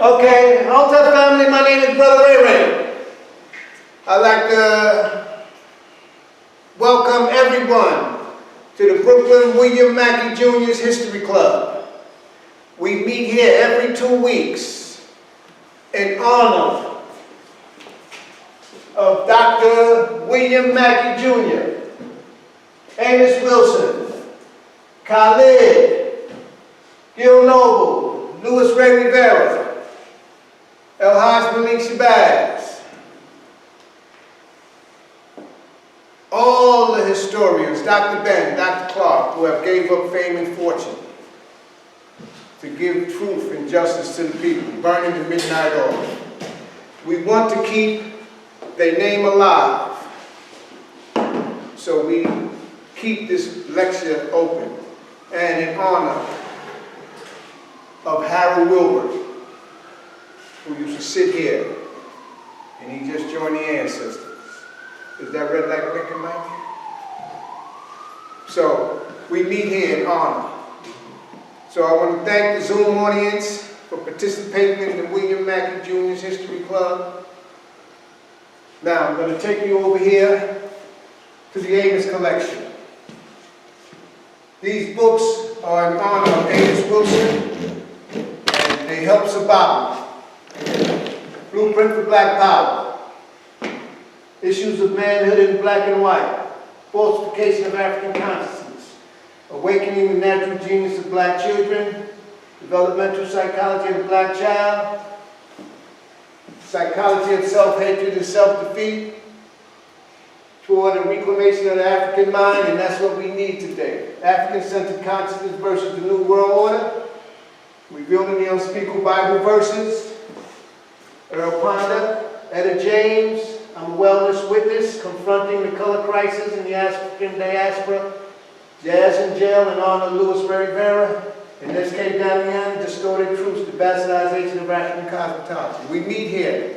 Okay, Alta family, my name is Brother Ray. I'd like to welcome everyone to the Brooklyn William Mackey Jr.'s History Club. We meet here every 2 weeks in honor of Dr. William Mackey Jr., Amos Wilson, Khalid, Gil Noble, Louis Ray Rivera, El Haj Malik Shabazz, all the historians, Dr. Ben, Dr. Clark, who have gave up fame and fortune to give truth and justice to the people, burning the midnight oil. We want to keep their name alive, so we keep this lecture open, and in honor of Harold Wilbur, who used to sit here, and he just joined the ancestors. Is that red light blinking, Mike? So we meet here in honor. So I want to thank the Zoom audience for participating in the William Mackey Jr.'s History Club. Now I'm going to take you over here to the Amos collection. These books are in honor of Amos Wilson, and they help survive. Blueprint for Black Power, Issues of Manhood in Black and White, Falsification of African Consciousness, Awakening the Natural Genius of Black Children, Developmental Psychology of the Black Child, Psychology of Self-Hatred and Self-Defeat, toward the reclamation of the African mind, and that's what we need today. African-centered consciousness versus the New World Order, revealing the unspeakable Bible verses, Earl Ponder, Etta James, I'm a Wellness Witness, Confronting the Color Crisis in the African Diaspora, Jazz in Jail in honor of Louis Ray Rivera, and S.K. Damian, Distorted Truths, the Bastardization of African Cosmetology. We meet here,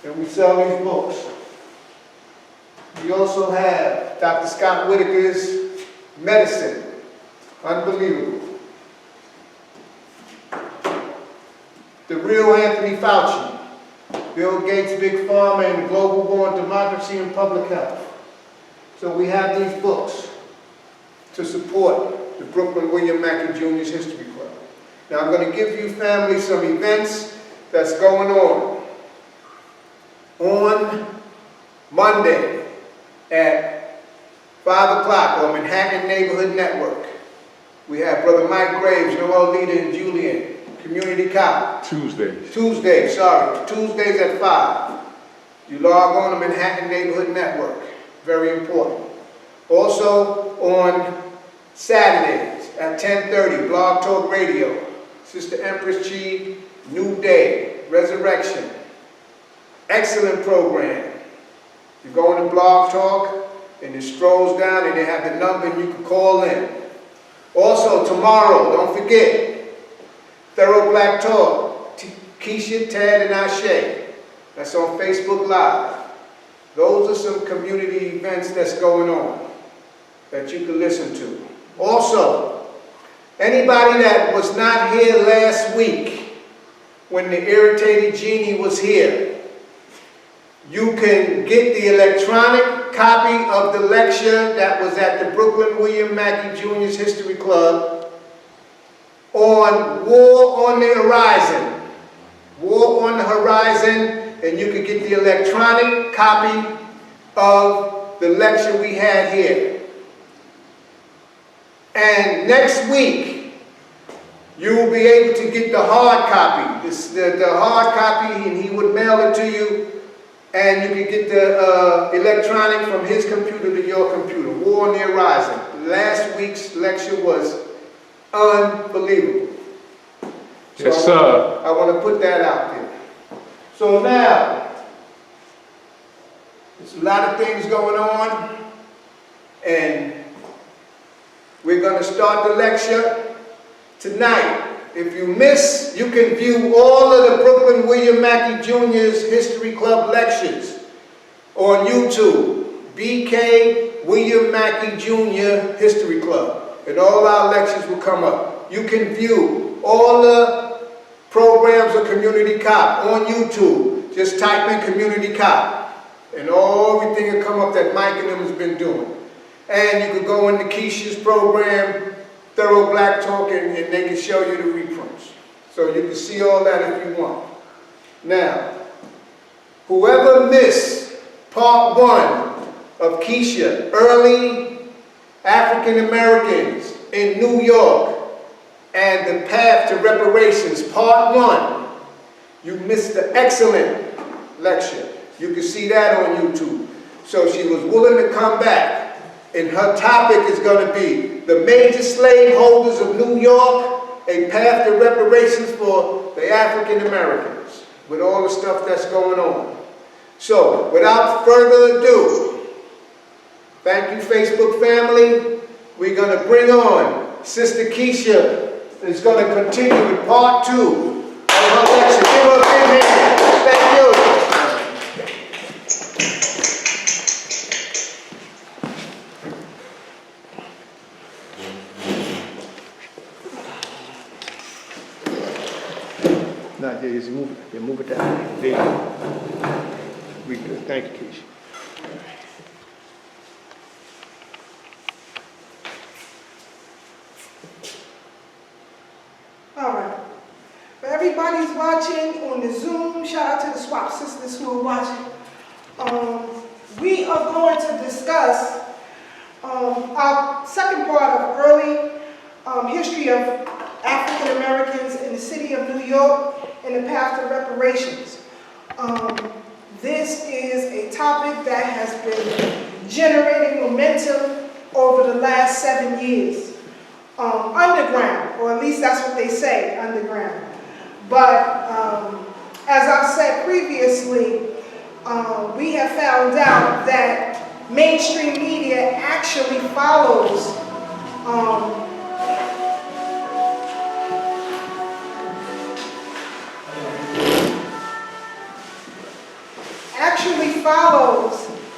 and we sell these books. We also have Dr. Scott Whitaker's Medicine, unbelievable. The Real Anthony Fauci, Bill Gates' Big Pharma and the Global War on Democracy and Public Health. So we have these books to support the Brooklyn William Mackey Jr.'s History Club. Now I'm going to give you family some events that's going on. On Monday at 5 o'clock on Manhattan Neighborhood Network, we have Brother Mike Graves, Noel Leader, and Julian. Community College. Tuesdays at 5. You log on to Manhattan Neighborhood Network. Very important. Also on Saturdays at 10:30, Blog Talk Radio. Sister Empress Chi, New Day, Resurrection. Excellent program. You go on to Blog Talk and it strolls down and they have the number and you can call in. Also tomorrow, don't forget, Thorough Black Talk, Keisha, Tad, and Ashe. That's on Facebook Live. Those are some community events that's going on that you can listen to. Also, anybody that was not here last week when the Irritated Genie was here, you can get the electronic copy of the lecture that was at the Brooklyn William Mackey Jr.'s History Club on War on the Horizon. War on the Horizon, and you can get the electronic copy of the lecture we had here. And next week, you will be able to get the hard copy, the hard copy, and he would mail it to you, and you can get the electronic from his computer to your computer. War on the Horizon. Last week's lecture was unbelievable. So Yes, sir. I want to put that out there. So now, there's a lot of things going on, and we're going to start the lecture tonight. If you miss, you can view all of the Brooklyn William Mackey Jr.'s History Club lectures on YouTube. BK William Mackey Jr. History Club. And all our lectures will come up. You can view all the programs Community Cop on YouTube. Just type in Community Cop, and everything will come up that Mike and them has been doing. And you could go into Keisha's program, Thorough Black Talk, and they can show you the reprints. So you can see all that if you want. Now, whoever missed part 1 of Keisha, Early African Americans in New York and the Path to Reparations, part 1, you missed the excellent lecture. You can see that on YouTube. So she was willing to come back, and her topic is going to be the major slaveholders of New York, a path to reparations for the African Americans, with all the stuff that's going on. So, without further ado, thank you, Facebook family. We're going to bring on Sister Keisha, who's going to continue with part 2 of her lecture. Give her a big hand. Thank you. Not here, just move it. Yeah, move it that way. There you go. We good. Thank you, Keisha. All right. For everybody's watching on the Zoom, shout out to the SWAP sisters who are watching. We are going to discuss our second part of early history of African Americans in the city of New York and the path to reparations. This is a topic that has been generating momentum over the last 7 years. Underground, or at least that's what they say, underground. But as I've said previously, we have found out that mainstream media actually follows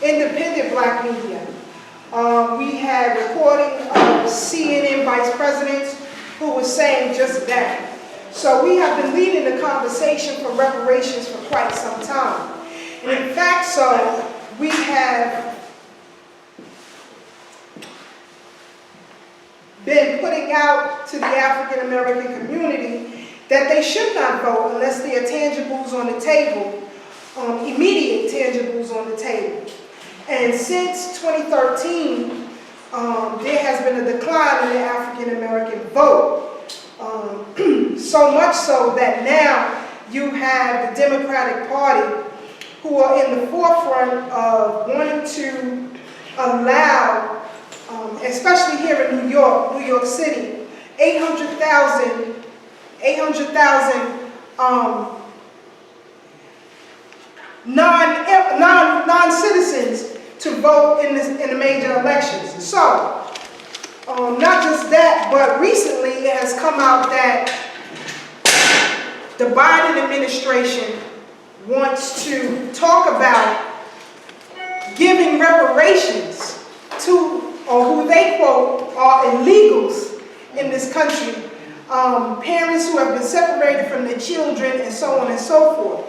independent black media. We had recording of CNN vice presidents who was saying just that. So we have been leading the conversation for reparations for quite some time. And in fact, so we have been putting out to the African American community that they should not vote unless there are tangibles on the table, immediate tangibles on the table. And since 2013, there has been a decline in the African American vote. So much so that now you have the Democratic Party who are in the forefront of wanting to allow, especially here in New York City, 800,000 non-citizens to vote in the major elections. So, not just that, but recently it has come out that the Biden administration wants to talk about giving reparations to, or who they quote, are illegals in this country. Parents who have been separated from their children and so on and so forth.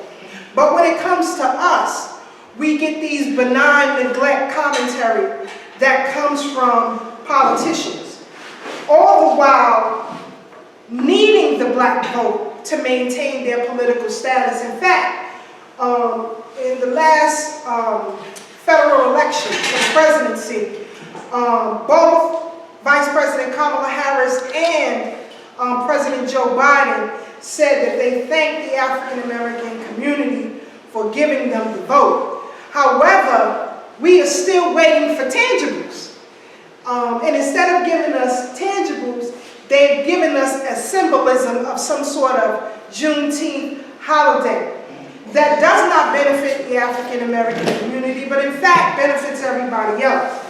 But when it comes to us, we get these benign neglect commentary that comes from politicians, all the while needing the black vote to maintain their political status. In fact, in the last federal election for the presidency, both Vice President Kamala Harris and President Joe Biden said that they thanked the African American community for giving them the vote. However, we are still waiting for tangibles. And instead of giving us tangibles, they've given us a symbolism of some sort of Juneteenth holiday that does not benefit the African American community, but in fact benefits everybody else.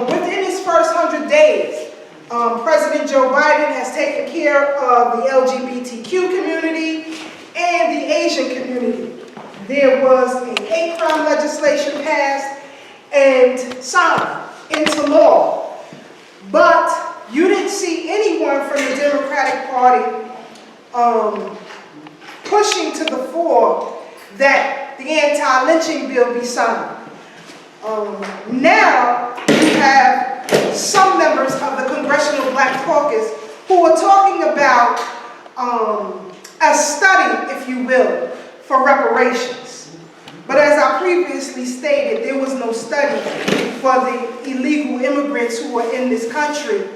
Within his first 100 days, President Joe Biden has taken care of the LGBTQ community and the Asian community. There was a hate crime legislation passed and signed into law. But you didn't see anyone from the Democratic Party pushing to the fore that the anti-lynching bill be signed. Now you have some members of the Congressional Black Caucus who are talking about a study, if you will, for reparations. But as I previously stated, there was no study for the illegal immigrants who are in this country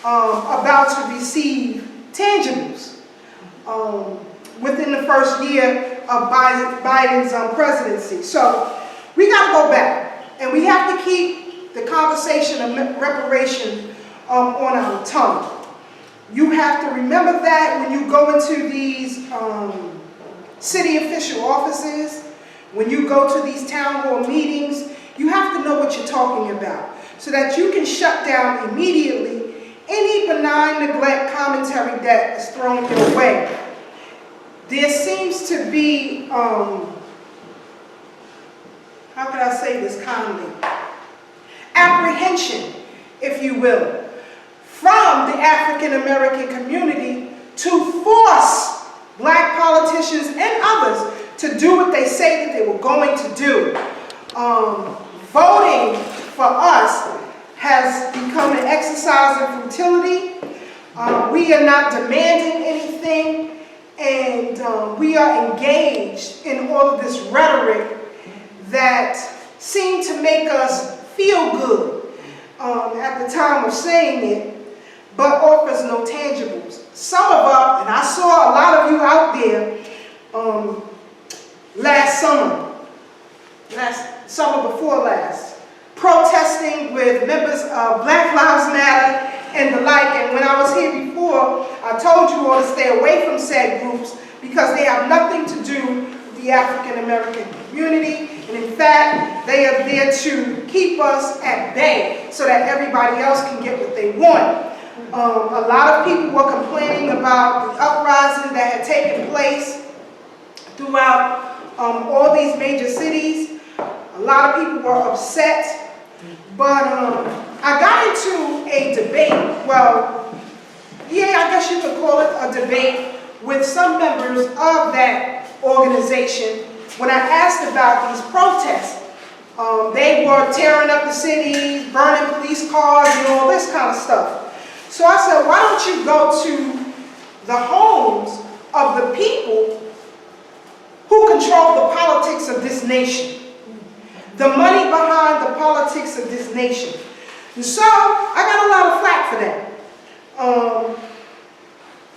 about to receive tangibles within the first year of Biden's presidency. So we got to go back, and we have to keep the conversation of reparation on our tongue. You have to remember that when you go into these city official offices, when you go to these town hall meetings, you have to know what you're talking about so that you can shut down immediately any benign neglect commentary that is thrown your way. There seems to be, how can I say this calmly? Apprehension, if you will, from the African American community to force black politicians and others to do what they say that they were going to do. Voting for us has become an exercise in futility. We are not demanding anything, and we are engaged in all of this rhetoric that seemed to make us feel good at the time of saying it, but offers no tangibles. Some of us, and I saw a lot of you out there last summer before last, protesting with members of Black Lives Matter and the like. And when I was here before, I told you all to stay away from said groups because they have nothing to do with the African American community. And in fact, they are there to keep us at bay so that everybody else can get what they want. A lot of people were complaining about the uprising that had taken place throughout all these major cities. A lot of people were upset, but I got into a debate, well, yeah, I guess you could call it a debate with some members of that organization when I asked about these protests. They were tearing up the cities, burning police cars, and all this kind of stuff. So I said, why don't you go to the homes of the people who control the politics of this nation, the money behind the politics of this nation. And so I got a lot of flack for that.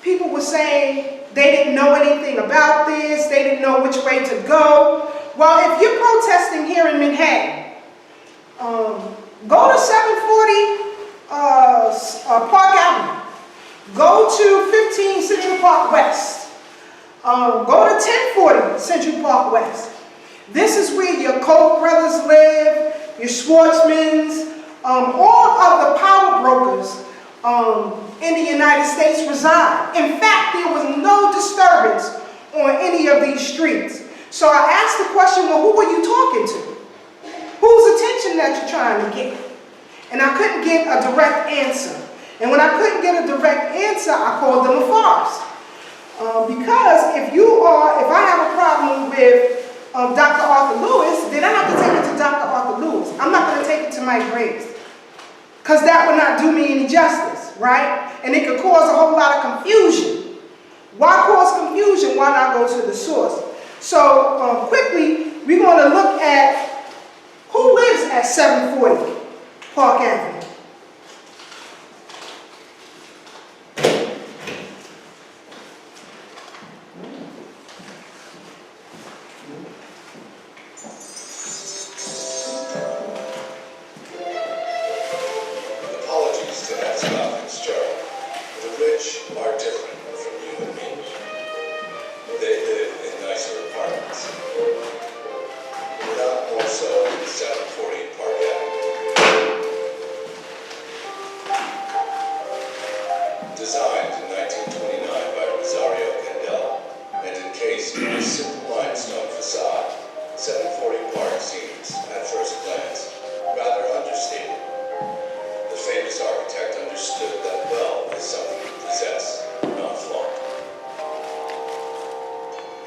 People were saying they didn't know anything about this, they didn't know which way to go. Well, if you're protesting here in Manhattan, go to 740 Park Avenue, go to 15 Central Park West, go to 1040 Central Park West. This is where your Koch brothers live, your Schwartzmans, all of the power brokers in the United States reside. In fact, there was no disturbance on any of these streets. So I asked the question, well, who were you talking to? Whose attention that you're trying to get? And I couldn't get a direct answer. And when I couldn't get a direct answer, I called them a farce. Because if I have a problem with Dr. Arthur Lewis, then I have to take it to Dr. Arthur Lewis. I'm not going to take it to Mike Graves. Because that would not do me any justice, right? And it could cause a whole lot of confusion. Why cause confusion? Why not go to the source? So quickly, we're going to look at who lives at 740 Park Avenue.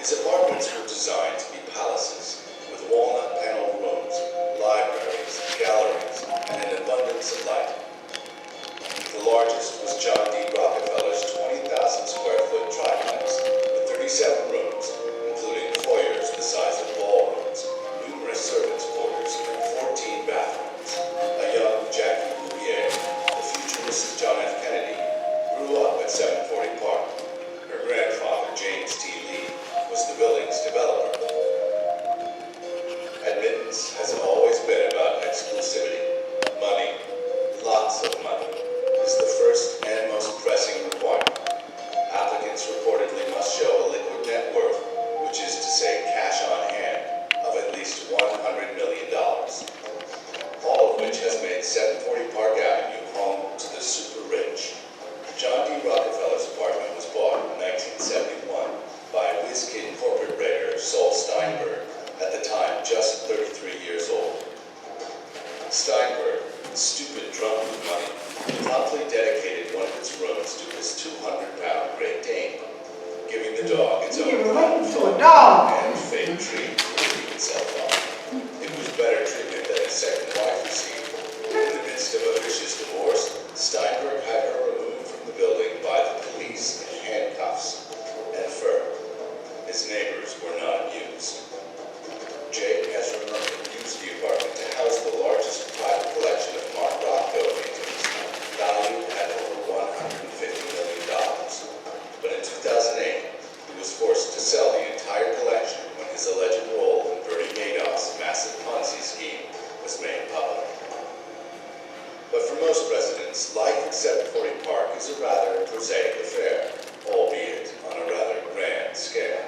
His apartments were designed to be palaces, with walnut paneled rooms, libraries, galleries, and an abundance of light. The largest was John D. Rockefeller's 20,000 square foot triplex, with 37 rooms, including foyers the size of ballrooms, numerous servants' quarters, and 14 bathrooms. A young Jackie Bouvier, the future Mrs. John F. Kennedy, grew up at 740 Park. Her grandfather, James T. Lee, was the building's developer. Admittance has always been about exclusivity. Money, lots of money, is the first and most pressing requirement. Applicants reportedly must show a liquid net worth, which is to say cash on hand, of at least $100 million. All of which has made 740 Park Avenue home to the super rich. John D. Rockefeller's apartment was bought in 1971 by whiz-kid corporate raider Saul Steinberg, at the time just 33 years old. Steinberg, the stupid drunk with money, promptly dedicated one of its rooms to his 200-pound Great Dane, giving the dog its own and fake tree to keep itself on. It was better treatment than his second wife received. In the midst of a vicious divorce, Steinberg had her removed from the building by the police in handcuffs and fur. His neighbors were not amused. Jake has used the apartment to house the largest private collection of Mark Rothko paintings, valued at over $150 million. But in 2008, he was forced to sell the entire collection when his alleged role in Bernie Madoff's massive Ponzi scheme was made public. But for most residents, life at 740 Park is a rather prosaic affair, albeit on a rather grand scale.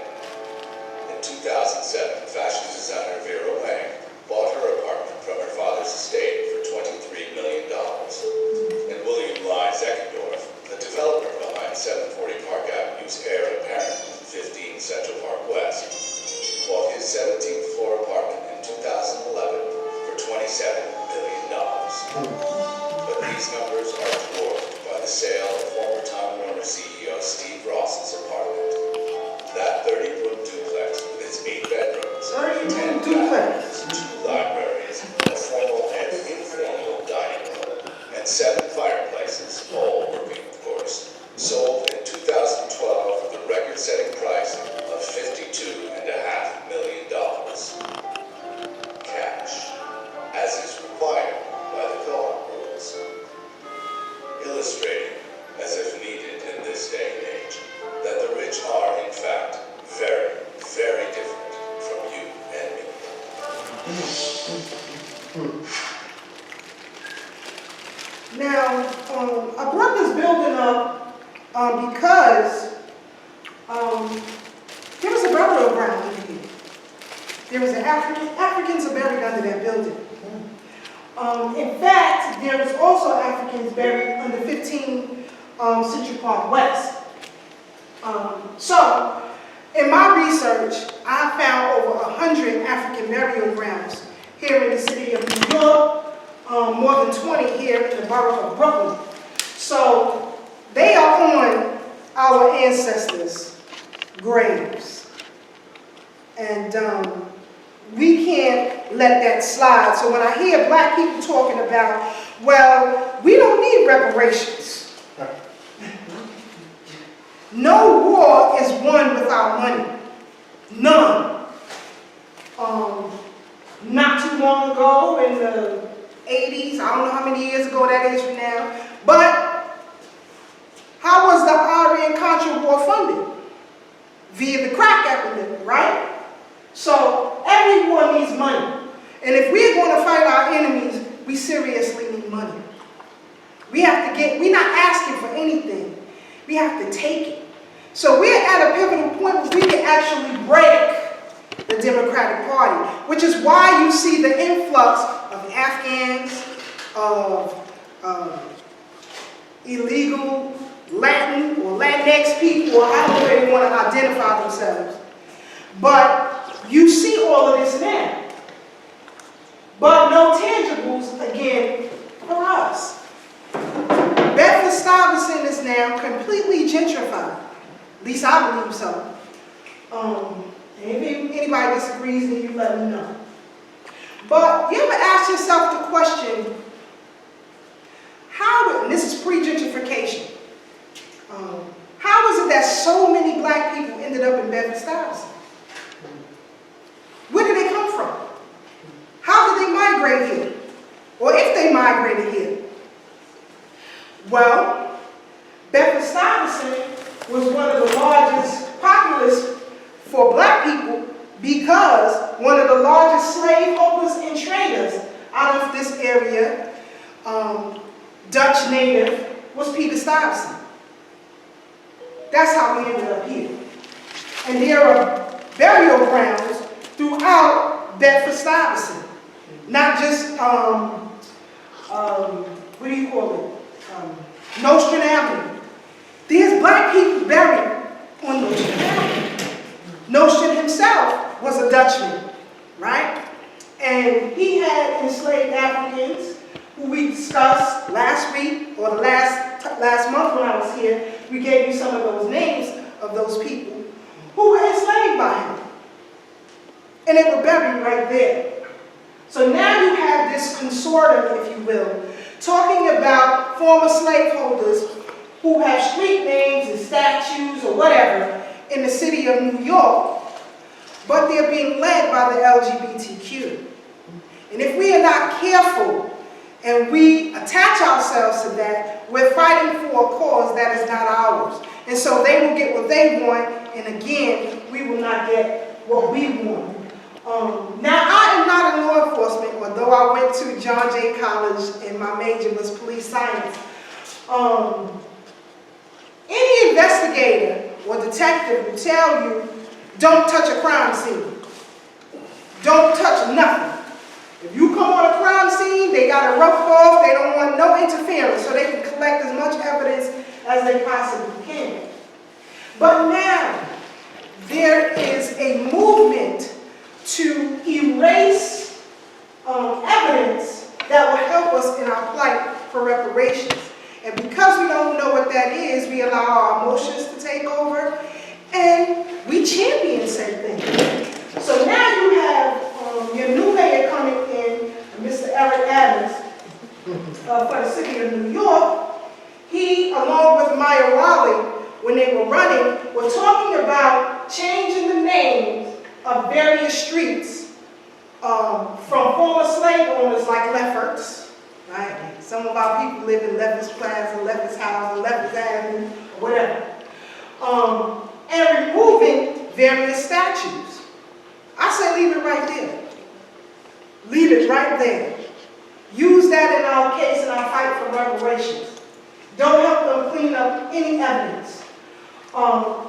In 2007, fashion designer Vera Wang bought her apartment from her father's estate for $23 million. And William Lai Zeckendorf, the developer behind 740 Park Avenue's heir apparent 15 Central Park West, bought his 17th floor apartment in 2011 for $27 million. But these numbers are dwarfed by the sale of former Time Warner CEO Steve Ross's apartment. That 30-room duplex with its 8 bedrooms, 10 bathrooms, 2 libraries, a formal and informal dining room, and 7 fireplaces, all working, of course, sold in 2012 for the record-setting price of $52.5 million. Cash, as is required by the co-op rules. Illustrating, as if needed in this day and age, that the rich are, in fact, very, very different from you and me. Now, I brought this building up because there was a burial ground under here. There was Africans are buried under that building. In fact, there was also Africans buried under 15 Central Park West. So, in my research, I found over 100 African burial grounds here in the city of New York, more than 20 here in the borough of Brooklyn. So, they are on our ancestors' graves. And we can't let that slide. So when I hear black people talking about, well, we don't need reparations. No war is won without money. None. Not too long ago, in the 80s, I don't know how many years ago that is from now, but how was the Iran-Contra war funded? Via the crack epidemic, right? So everyone needs money. And if we're going to fight our enemies, we seriously need money. We're not asking for anything. We have to take it. So we're at a pivotal point where we can actually break the Democratic Party, which is why you see the influx of Afghans, of illegal Latin or Latinx people, or however they want to identify themselves. But you see all of this now. But no tangibles, again, for us. Bedford-Stuyvesant is now completely gentrified. At least I believe so. And if anybody disagrees, then you let me know. But you ever ask yourself the question, how, and this is pre-gentrification, how is it that so many black people ended up in Bedford-Stuyvesant? Where did they come from? How did they migrate here? Or if they migrated here? Well, Bedford-Stuyvesant was one of the largest populace for black people because one of the largest slaveholders and traders out of this area, Dutch native, was Peter Stuyvesant. That's how we ended up here. And there are burial grounds throughout Bedford-Stuyvesant. Not just, what do you call it? Nostrand Avenue. There's black people buried on Nostrand Avenue. Nostrand himself was a Dutchman, right? And he had enslaved Africans who we discussed last week or the last month when I was here. We gave you some of those names of those people who were enslaved by him. And they were buried right there. So now you have this consortium, if you will, talking about former slaveholders who have street names and statues or whatever in the city of New York, but they're being led by the LGBTQ. And if we are not careful and we attach ourselves to that, we're fighting for a cause that is not ours. And so they will get what they want, and again, we will not get what we want. Now, I am not in law enforcement, although I went to John Jay College and my major was police science. Any investigator or detective will tell you, don't touch a crime scene. Don't touch nothing. If you come on a crime scene, they got to rough off, they don't want no interference, so they can collect as much evidence as they possibly can. But now, there is a movement to erase evidence that will help us in our plight for reparations. And because we don't know what that is, we allow our emotions to take over, and we champion said thing. So now you have your new mayor coming in, Mr. Eric Adams, for the city of New York. He, along with Maya Raleigh, when they were running, were talking about changing the names of various streets from former slave owners like Lefferts, right? Some of our people live in Lefferts Plaza, Lefferts House, and Lefferts Avenue, or whatever. And removing various statues. I say leave it right there. Leave it right there. Use that in our case in our fight for reparations. Don't help them clean up any evidence.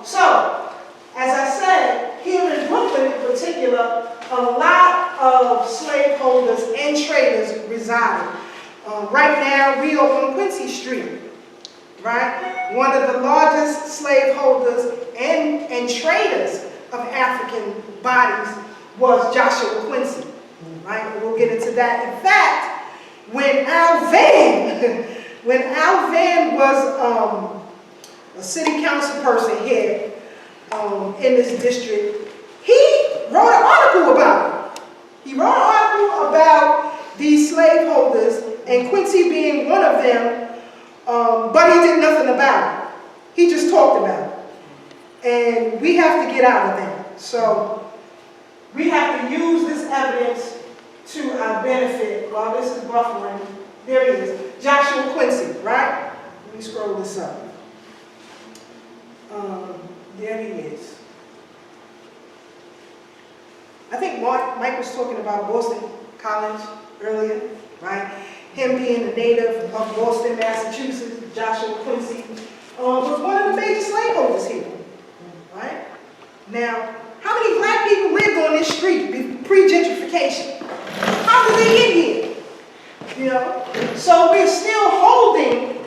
So, as I said, here in Brooklyn in particular, a lot of slaveholders and traders reside. Right now, we are on Quincy Street, right? One of the largest slaveholders and traders of African bodies was Joshua Quincy, right? And we'll get into that. In fact, when Al Van was a city council person here in this district, he wrote an article about it. He wrote an article about these slaveholders and Quincy being one of them, but he did nothing about it. He just talked about it. And we have to get out of that. So we have to use this evidence to our benefit. While this is buffering, there he is. Joshua Quincy, right? Let me scroll this up. There he is. I think Mike was talking about Boston College earlier, right? Him being a native of Boston, Massachusetts, Joshua Quincy, was one of the major slaveholders here, right? Now, how many black people lived on this street pre-gentrification? How did they get here? You know? So we're still holding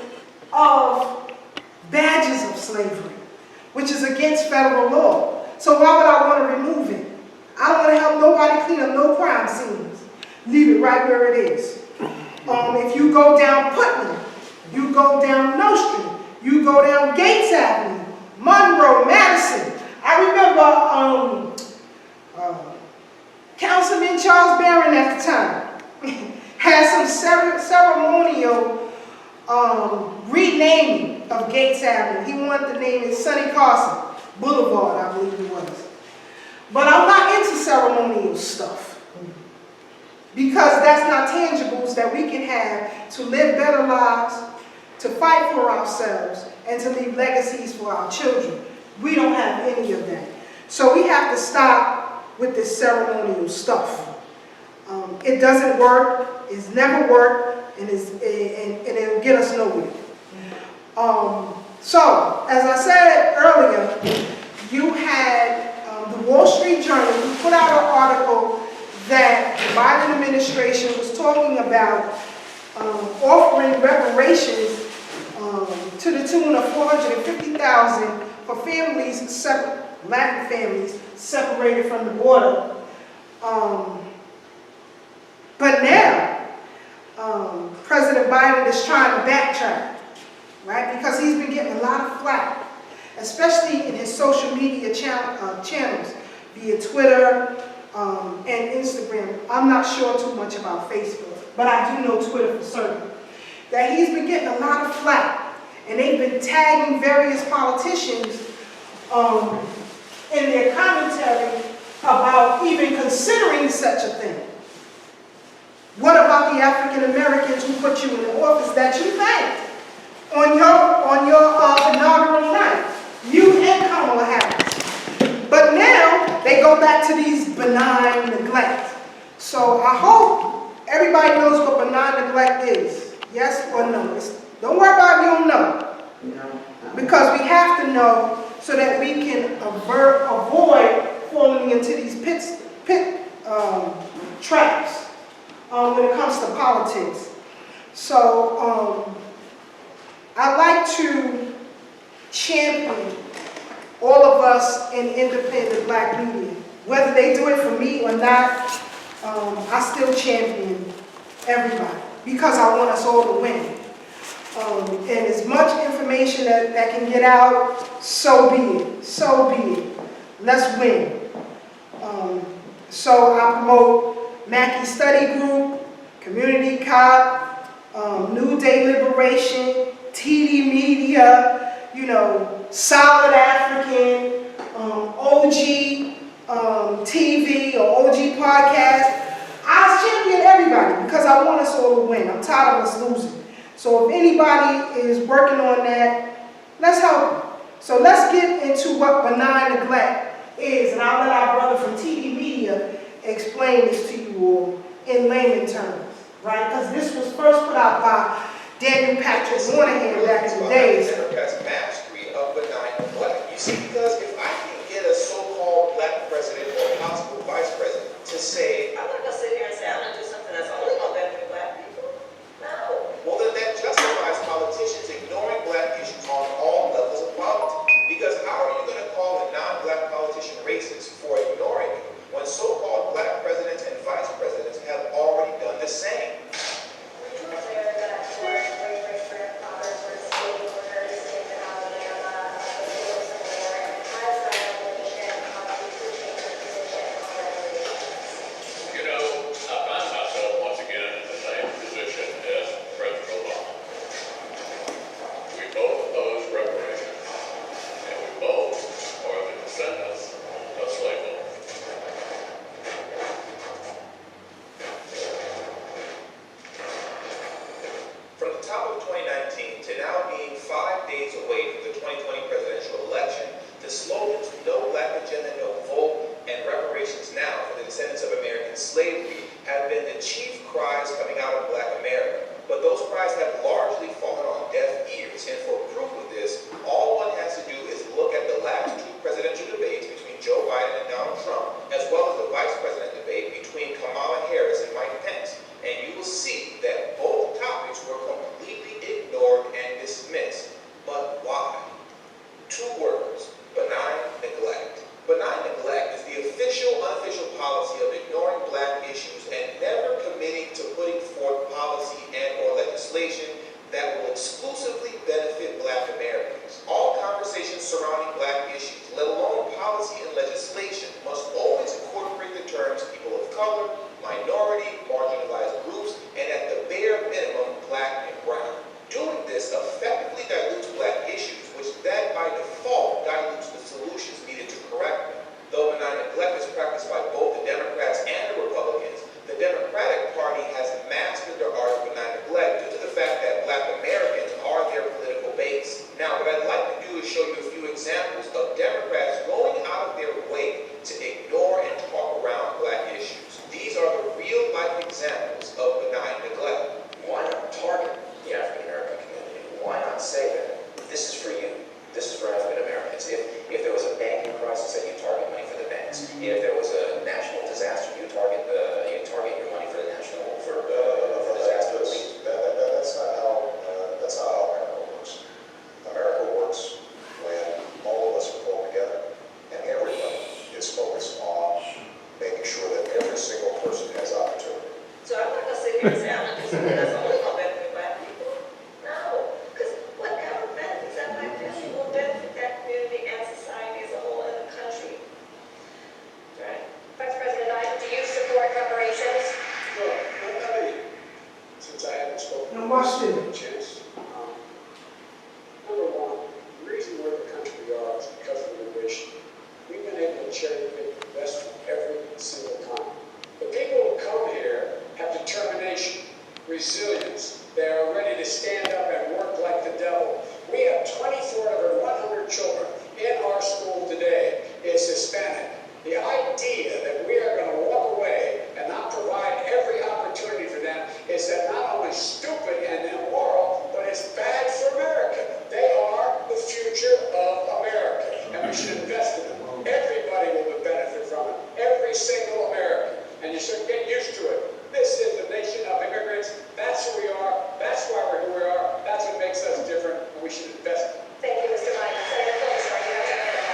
of badges of slavery, which is against federal law. So why would I want to remove it? I don't want to help nobody clean up no crime scenes. Leave it right where it is. If you go down Putnam, you go down Nostrand, you go down Gates Avenue, Monroe, Madison. I remember of Gates Avenue. He wanted to name it Sonny Carson Boulevard, I believe it was. But I'm not into ceremonial stuff, because that's not tangibles that we can have to live better lives, to fight for ourselves, and to leave legacies for our children. We don't have any of that. So we have to stop with this ceremonial stuff. It doesn't work, it's never worked, and it'll get us nowhere. So, as I said earlier, you had the Wall Street Journal who put out an article that the Biden administration was talking about offering reparations to the tune of $450,000 for families, Latin families, separated from the border. But now, President Biden is trying to backtrack, right? Because he's been getting a lot of flack, especially in his social media channels, via Twitter and Instagram. I'm not sure too much about Facebook, but I do know Twitter for certain. That he's been getting a lot of flack, and they've been tagging various politicians in their commentary about even considering such a thing. What about the African Americans who put you in the office that you thanked on your inaugural night? You and Kamala Harris. But now they go back to these benign neglect. So I hope everybody knows what benign neglect is. Yes or no? Don't worry about it, you don't know. Because we have to know so that we can avoid falling into these traps when it comes to politics. So I like to champion all of us in independent black media. Whether they do it for me or not, I still champion everybody because I want us all to win. And as much information that can get out, so be it. So be it. Let's win. So I promote Mackey Study Group, Community Cop, New Day Liberation, TD Media, Solid African, OG TV or OG Podcast. I champion everybody because I want us all to win. I'm tired of us losing. So if anybody is working on that, let's help them. So let's get into what benign neglect is, and I'll let our brother from TD Media explain this to you all in layman terms, right? Because this was first put out by Daniel Patrick Moynihan back in the days. Mastery of benign neglect. You see, because if I can get a so-called black president or possible vice president to say, I'm not going to sit here and say I'm going to do something that's only going to benefit black people. No. well, then that justifies politicians ignoring black issues on all levels of politics. Because how are you going to call a non-black politician racist for ignoring it when so-called black presidents and vice presidents have already done the same? Effectively dilutes black issues If there was a national disaster, you target your money for the national for disaster relief. That's not how America works. America works when all of us are pulled together and everybody is focused on making sure that every single person has opportunity. So I'm not gonna sit here and say I'm gonna do something that's only gonna benefit black people. No, because whatever benefits that black family will benefit that community and society as a whole in the country. Right? Vice President Biden, do you support reparations? No, not me. Since I haven't spoken. Now watch this. Chance. Number one, the reason we're the country we are is because of immigration. We've been able to cherry pick the best from every single time. The people who come here have determination, resilience. They are ready to stand up and work like the devil. We have 24 out of 100 children in our school today is Hispanic. The idea that we are going to walk away and not provide every opportunity for them is that not only stupid and immoral, but it's bad for America. They are the future of America, and we should invest in them. Everybody will benefit from it. Every single American. And you should get used to it. This is the nation of immigrants. That's who we are. That's why we're who we are. That's what makes us different, and we should invest in it. Thank you, Mr. Biden. Senator Closer, you have your hand up.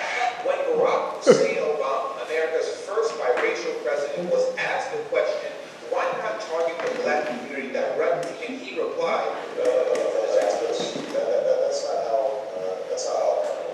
When Barack Hussein Obama, America's first biracial president, was asked the question, why not target the black community directly, and he replied, That's not how America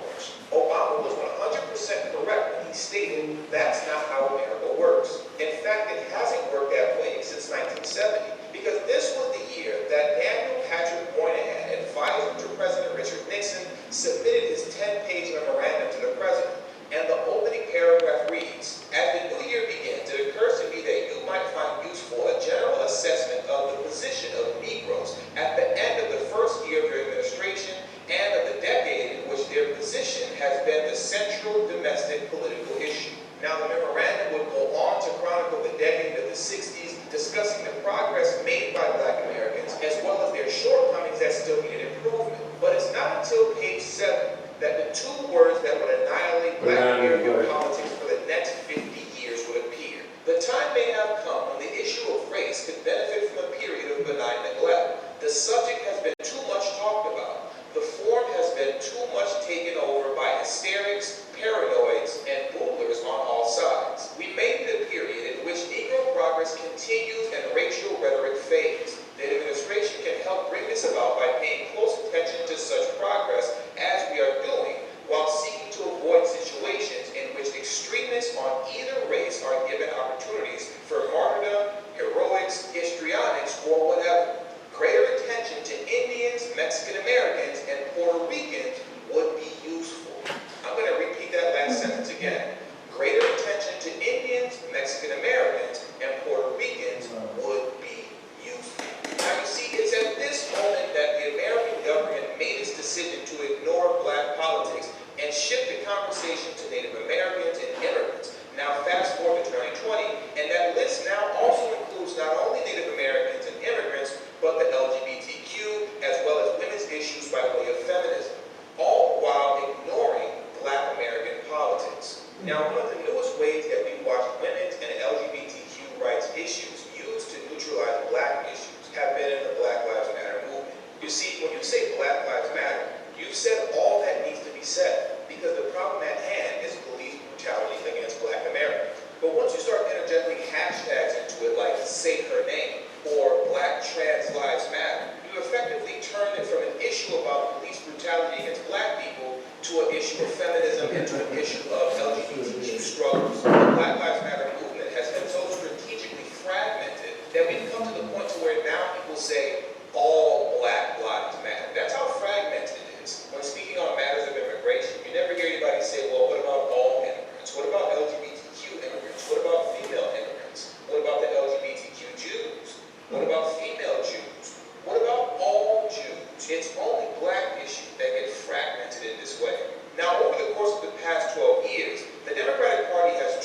works. Obama was 100% correct when he stated that's not how America works. In fact, it hasn't worked that way since 1970, because this was the year that Daniel Patrick Moynihan, advisor to President Richard Nixon, submitted his 10-page memorandum to the president. And the opening paragraph reads, as the new year begins, it occurs to me that you might find useful a general assessment of the position of Negroes at the end of the first year of your administration and of the decade in which their position has been the central domestic political issue. Now, the memorandum would go on to chronicle the decade of the 60s, discussing the progress made by black Americans, as well as their shortcomings that still needed improvement. But it's not until page 7 that the two words that would annihilate black American politics for the next 50 years would appear. The time may have come when the issue of race could benefit from a period of benign neglect. The subject has been too much talked about. The form has been too much taken over by hysterics, paranoids, and rulers on all sides. We may be the period in which Negro progress continues and racial rhetoric fades. The administration can help bring this about by paying close attention to such progress as we are doing, while seeking to avoid situations in which extremists on either race are given opportunities for martyrdom, heroics, histrionics, or whatever. Greater attention to Indians, Mexican Americans, and Puerto Ricans would be useful. I'm going to repeat that last sentence again. Greater attention to Indians, Mexican Americans, and Puerto Ricans would be useful. Now you see, it's at this moment that the American government made its decision to ignore black politics and shift the conversation to Native Americans and immigrants. Now fast forward to 2020, and that list now also includes not only Native Americans and immigrants, but the LGBTQ, as well as women's issues by way of feminism, all while ignoring black American politics. Now, one of the newest ways that we watch women's and LGBTQ rights issues used to neutralize black issues have been in the Black Lives Matter movement. You see, when you say Black Lives Matter, you've said all that needs to be said, because the problem at hand is police brutality against black Americans. But once you start interjecting hashtags into it like say her name or Black Trans Lives Matter, you effectively turn it from an issue about police brutality against black people to an issue of feminism and to an issue of LGBTQ struggles. The Black Lives Matter movement has been so strategically fragmented that we've come to the point to where now people say all black lives matter. That's how fragmented it is. When speaking on matters of immigration, you never hear anybody say, well, what about all immigrants? What about LGBTQ immigrants? What about female immigrants? What about the LGBTQ Jews? What about female Jews? What about all Jews? It's only black issues that get fragmented in this way. Now, over the course of the past 12 years, the Democratic Party has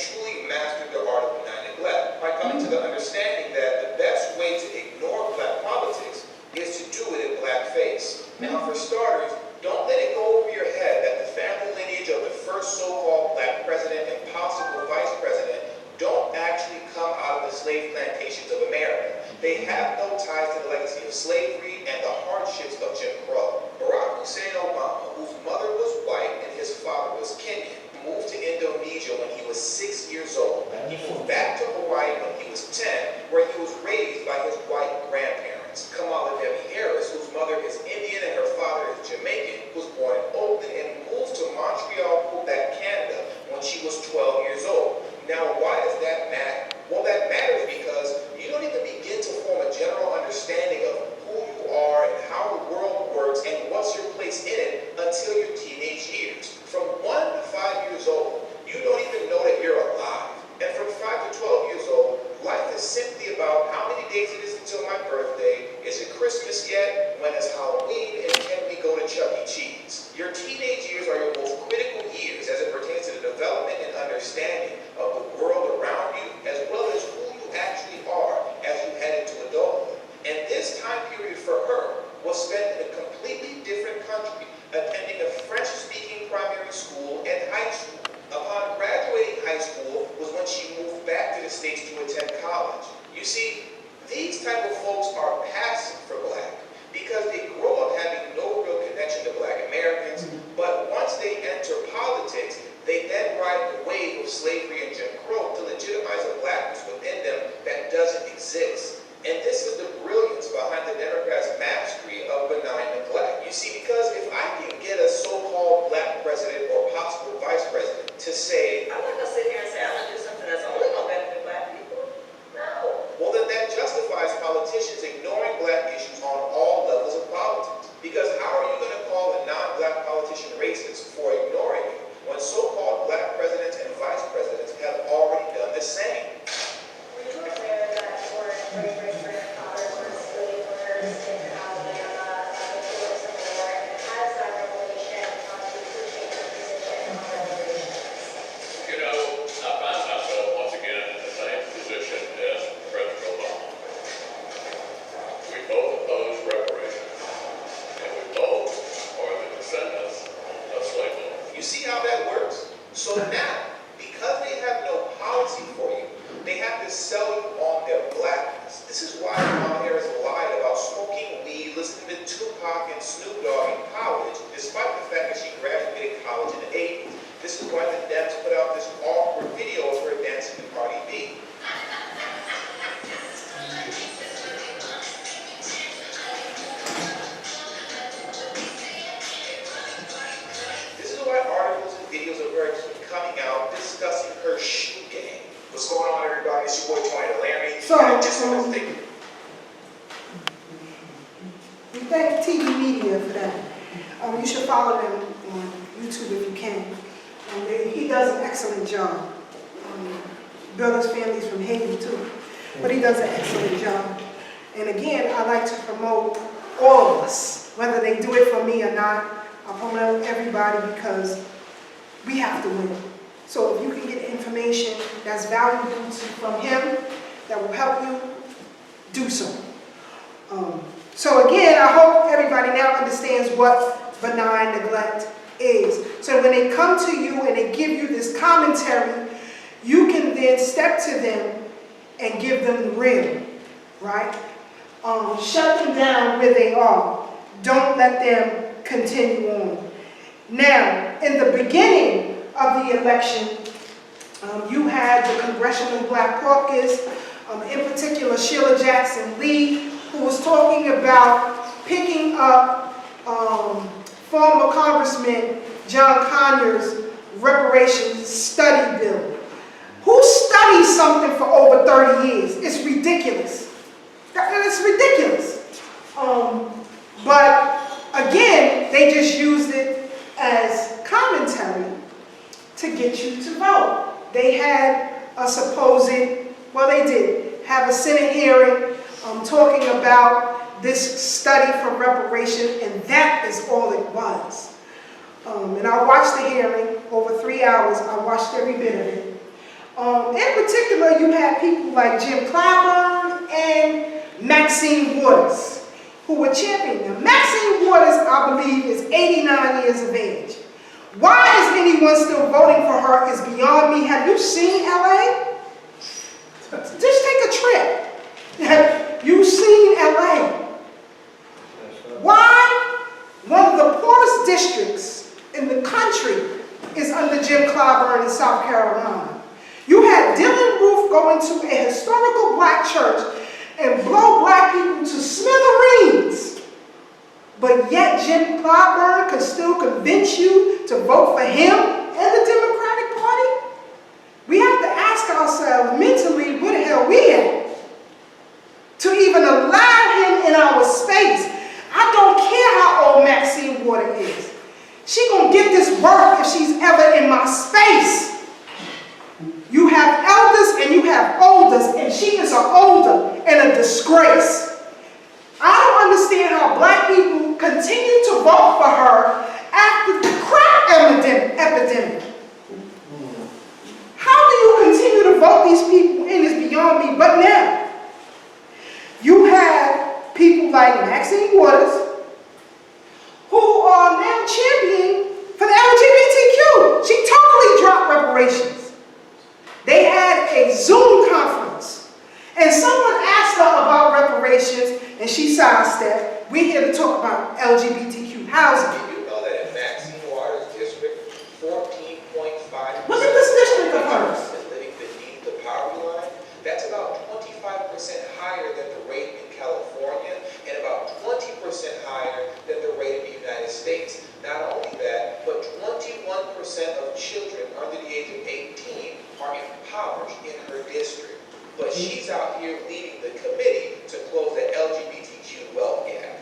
They have no ties to the legacy of slavery and the hardships of Jim Crow. Barack Hussein Obama, whose mother was white and his father was Kenyan, moved to Indonesia when he was 6 years old. He moved back to Hawaii when he was 10, where he was raised by his white grandparents. Kamala Devi Harris, whose mother is Indian and her father is Jamaican, was born in Oakland and moved to Montreal, Quebec, Canada when she was 12 years old. Now, why does that matter? Well, that matters because you don't even begin to form a general understanding of who you are and how the world works and what's your place in it until your teenage years. From 1 to 5 years old, you don't even know that you're alive. And from 5 to 12 years old, life is simply about how many days it is until my birthday, is it Christmas yet, when is Halloween, and can we go to Chuck E. Cheese? Your teenage years are your most critical years as it pertains to the development and understanding of the world around you, as well as who you actually are as you head into adulthood. And this time period for her was spent in a completely different country, attending a French-speaking primary school and high school. Upon graduating high school was when she moved back to the States to attend college. You see, these type of folks are passive for black because they grow up having no real connection to black Americans, but once they enter politics, they then ride the wave of slavery and Jim Crow to legitimize a blackness within them that doesn't exist. And this is the brilliance behind the Democrats' mastery of benign neglect. You see, because if I can get a so-called black president or possible vice president to say, I'm not gonna sit here and say I'm gonna do something that's only gonna benefit black people. No. well, then that justifies politicians ignoring black issues on all levels of politics. Because how are you going to call a non-black politician racist for ignoring you when so-called black presidents and vice presidents have already done the same? Were you aware that for great-great-grandfathers were slave owners in Alabama before the Civil War, and has that revelation caused you to change your position on reparations? You know, I find myself once again in the same position as President Obama. We both oppose reparations, and we both are the descendants of slave owners. You see how that works? So now, because they have no policy for you, they have to sell you on their blackness. This is why Kamala Harris lied about smoking weed, listening to Tupac and Snoop Dogg in college, despite the fact that she graduated college in the 80s. This is why the Dems put out this awkward video of her dancing to Cardi B. This is why articles and videos of her keep coming out discussing her shoe game. What's going on, everybody? It's your boy Tony Laramie. We thank TV media for that. You should follow them on YouTube if you can. He does an excellent job. Bill his family's from Haiti too, but he does an excellent job. And again, I like to promote all of us, whether they do it for me or not. I promote everybody because we have to win. So if you can get information that's valuable from him, that will help you, do so. So again, I hope everybody now understands what benign neglect is. So when they come to you and they give you this commentary, you can then step to them and give them the real, right? Shut them down where they are. Don't let them continue on. Now, in the beginning of the election, you had the Congressional Black Caucus, in particular Sheila Jackson Lee, who was talking about picking up former Congressman John Conyers' reparations study bill. Who studies something for over 30 years? It's ridiculous. It's ridiculous. But again, they just used it as commentary to get you to vote. They had a supposed, well, they did have a Senate hearing talking about this study for reparation, and that is all it was. And I watched the hearing over 3 hours. I watched every bit of it. In particular, you had people like Jim Clyburn and Maxine Waters, who were championing them. Maxine Waters, I believe, is 89 years of age. Why is anyone still voting for her is beyond me. Have you seen LA? Just take a trip. Have you Carolina. You had Dylan Roof go into a historical black church and blow black people to smithereens. But yet Jim Clyburn could still convince you to vote for him and the Democratic Party? We have to ask ourselves mentally, where the hell we at? To even allow him in our space. I don't care how old Maxine Water is. She gonna get this work if she's ever in my space. You have elders and you have olders, and she is an older and a disgrace. I don't understand how black people continue to vote for her after the crack epidemic. How do you continue to vote these people in is beyond me. But now, you have people like Maxine Waters who are now championing for the LGBTQ. She totally dropped reparations. They had a Zoom conference, and someone asked her about reparations, and she sidestepped. We're here to talk about LGBTQ housing. Did you know that in Maxine Waters' district, 14.5% Look at this district of hers. is living beneath the poverty line? That's about 25% higher than the rate in California and about 20% higher than the rate in the United States. Not only that, but 21% of children under the age of 18 are impoverished in her district. But she's out here leading the committee to close the LGBTQ wealth gap.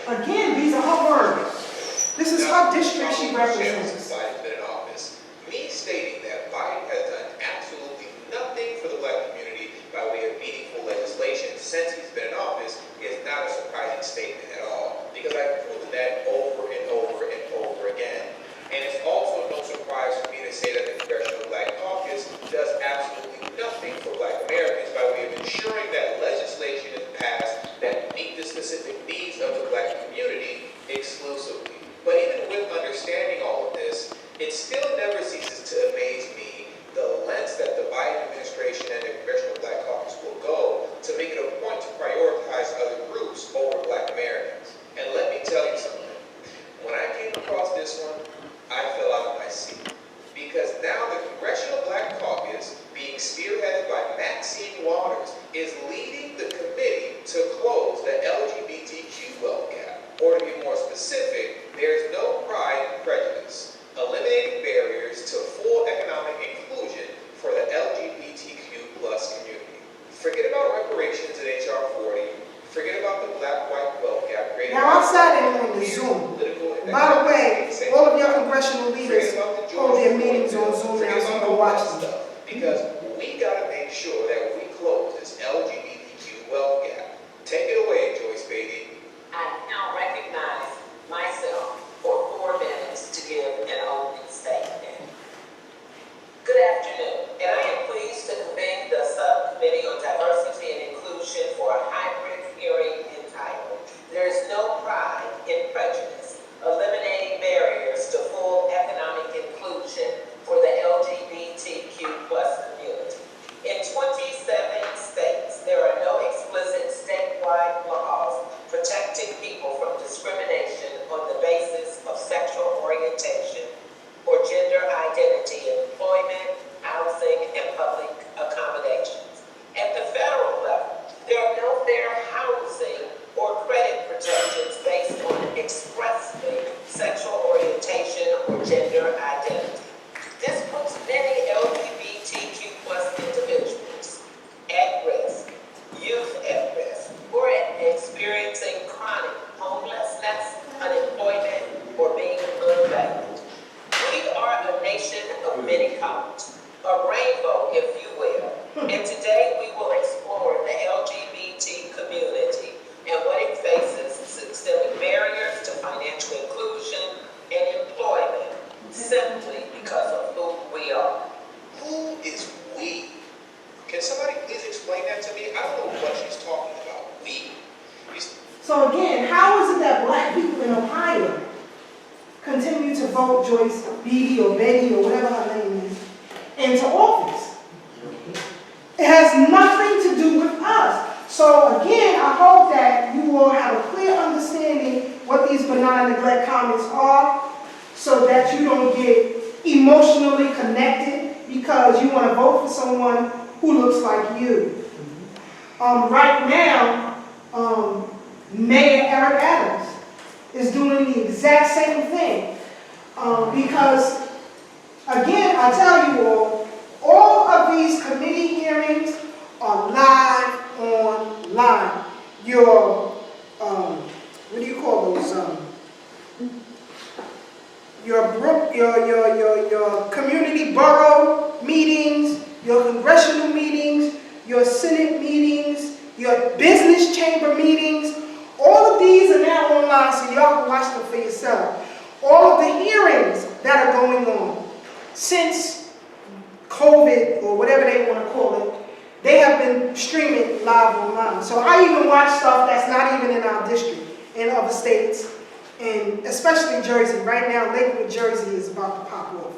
Again, these are her words. This is her district she represents. Biden's been in office. Me stating that Biden has done absolutely nothing for the black community by way of meaningful legislation since he's been in office is not a surprising statement at all, because I've proven that over and over and over again. And it's also no surprise for me to say that the Congressional Black Caucus does absolutely nothing for black Americans by way of ensuring that legislation is passed that meet the specific needs of the black community exclusively. But even with understanding all of this, it still never ceases to amaze me the lengths that the Biden administration and the Congressional Black Caucus will go to make it a point to prioritize other groups over black Americans. And let me tell you something. When I came across this one, I fell out of my seat. Because now the Congressional Black Caucus, being spearheaded by Maxine Waters, is leading the committee to close the LGBTQ wealth gap. Or to be more specific, there is no pride and prejudice, eliminating barriers to full economic inclusion for the LGBTQ plus community. Forget about reparations in H.R. 40. Forget about the black-white wealth gap created. Now, I sat in on the Zoom. By the way, all of your congressional leaders hold their meetings on Zoom now, so you can watch them. Because we got to make sure that we close this LGBTQ wealth gap. Take it away, Joyce Beatty. I now recognize myself for 4 minutes to give an opening statement. Good afternoon, and I am pleased to convene the Subcommittee on Diversity and Inclusion for a hybrid hearing entitled, "There is no pride in prejudice, eliminating barriers to full economic inclusion for the LGBTQ plus community." In 27 states, there are no explicit statewide laws protecting people from discrimination on the basis of sexual orientation or gender identity in employment, housing, and public accommodations. At the federal level, there are no fair housing or credit protections based on expressly sexual orientation or gender identity. This puts many LGBTQ plus individuals at risk, youth at risk, or experiencing chronic homelessness, unemployment, or being unbanked. We are a nation of many colors, a rainbow, if you will, and today we will explore the LGBT community and what it faces, systemic barriers to financial inclusion and employment, simply because of who we are. Who is we? Can somebody please explain that to me? I don't know what she's talking about. We? So again, how is it that black people in Ohio continue to vote Joyce Beatty or Betty or whatever her name is into office? It has nothing to do with us. So again, I hope that you will have a clear understanding what these benign neglect comments are. so that you don't get emotionally connected because you want to vote for someone who looks like you. Right now, Mayor Eric Adams is doing the exact same thing. Because, again, I tell you all of these committee hearings are live online. Your, what do you call those? Your community borough meetings, your congressional meetings, your Senate meetings, your business chamber meetings, all of these are now online so y'all can watch them for yourself. All of the hearings that are going on since COVID or whatever they want to call it, they have been streaming live online. So I even watch stuff that's not even in our district, in other states, and especially Jersey. Right now, Lakewood, Jersey is about to pop off.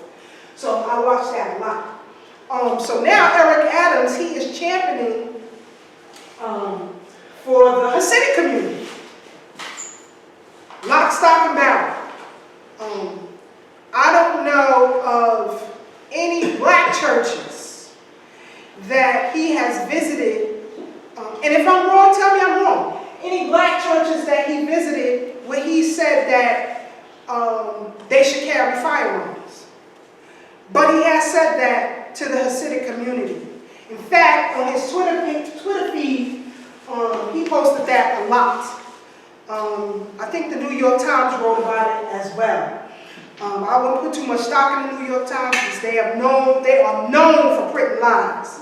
So I watch that a lot. So now Eric Adams, he is championing for the Hasidic community. Lock, stock, and barrel. I don't know of any black churches that he has visited, and if I'm wrong, tell me I'm wrong. Any black churches that he visited where he said that they should carry firearms. But he has said that to the Hasidic community. In fact, on his Twitter feed, he posted that a lot. I think the New York Times wrote about it as well. I wouldn't put too much stock in the New York Times because they are known for printing lies.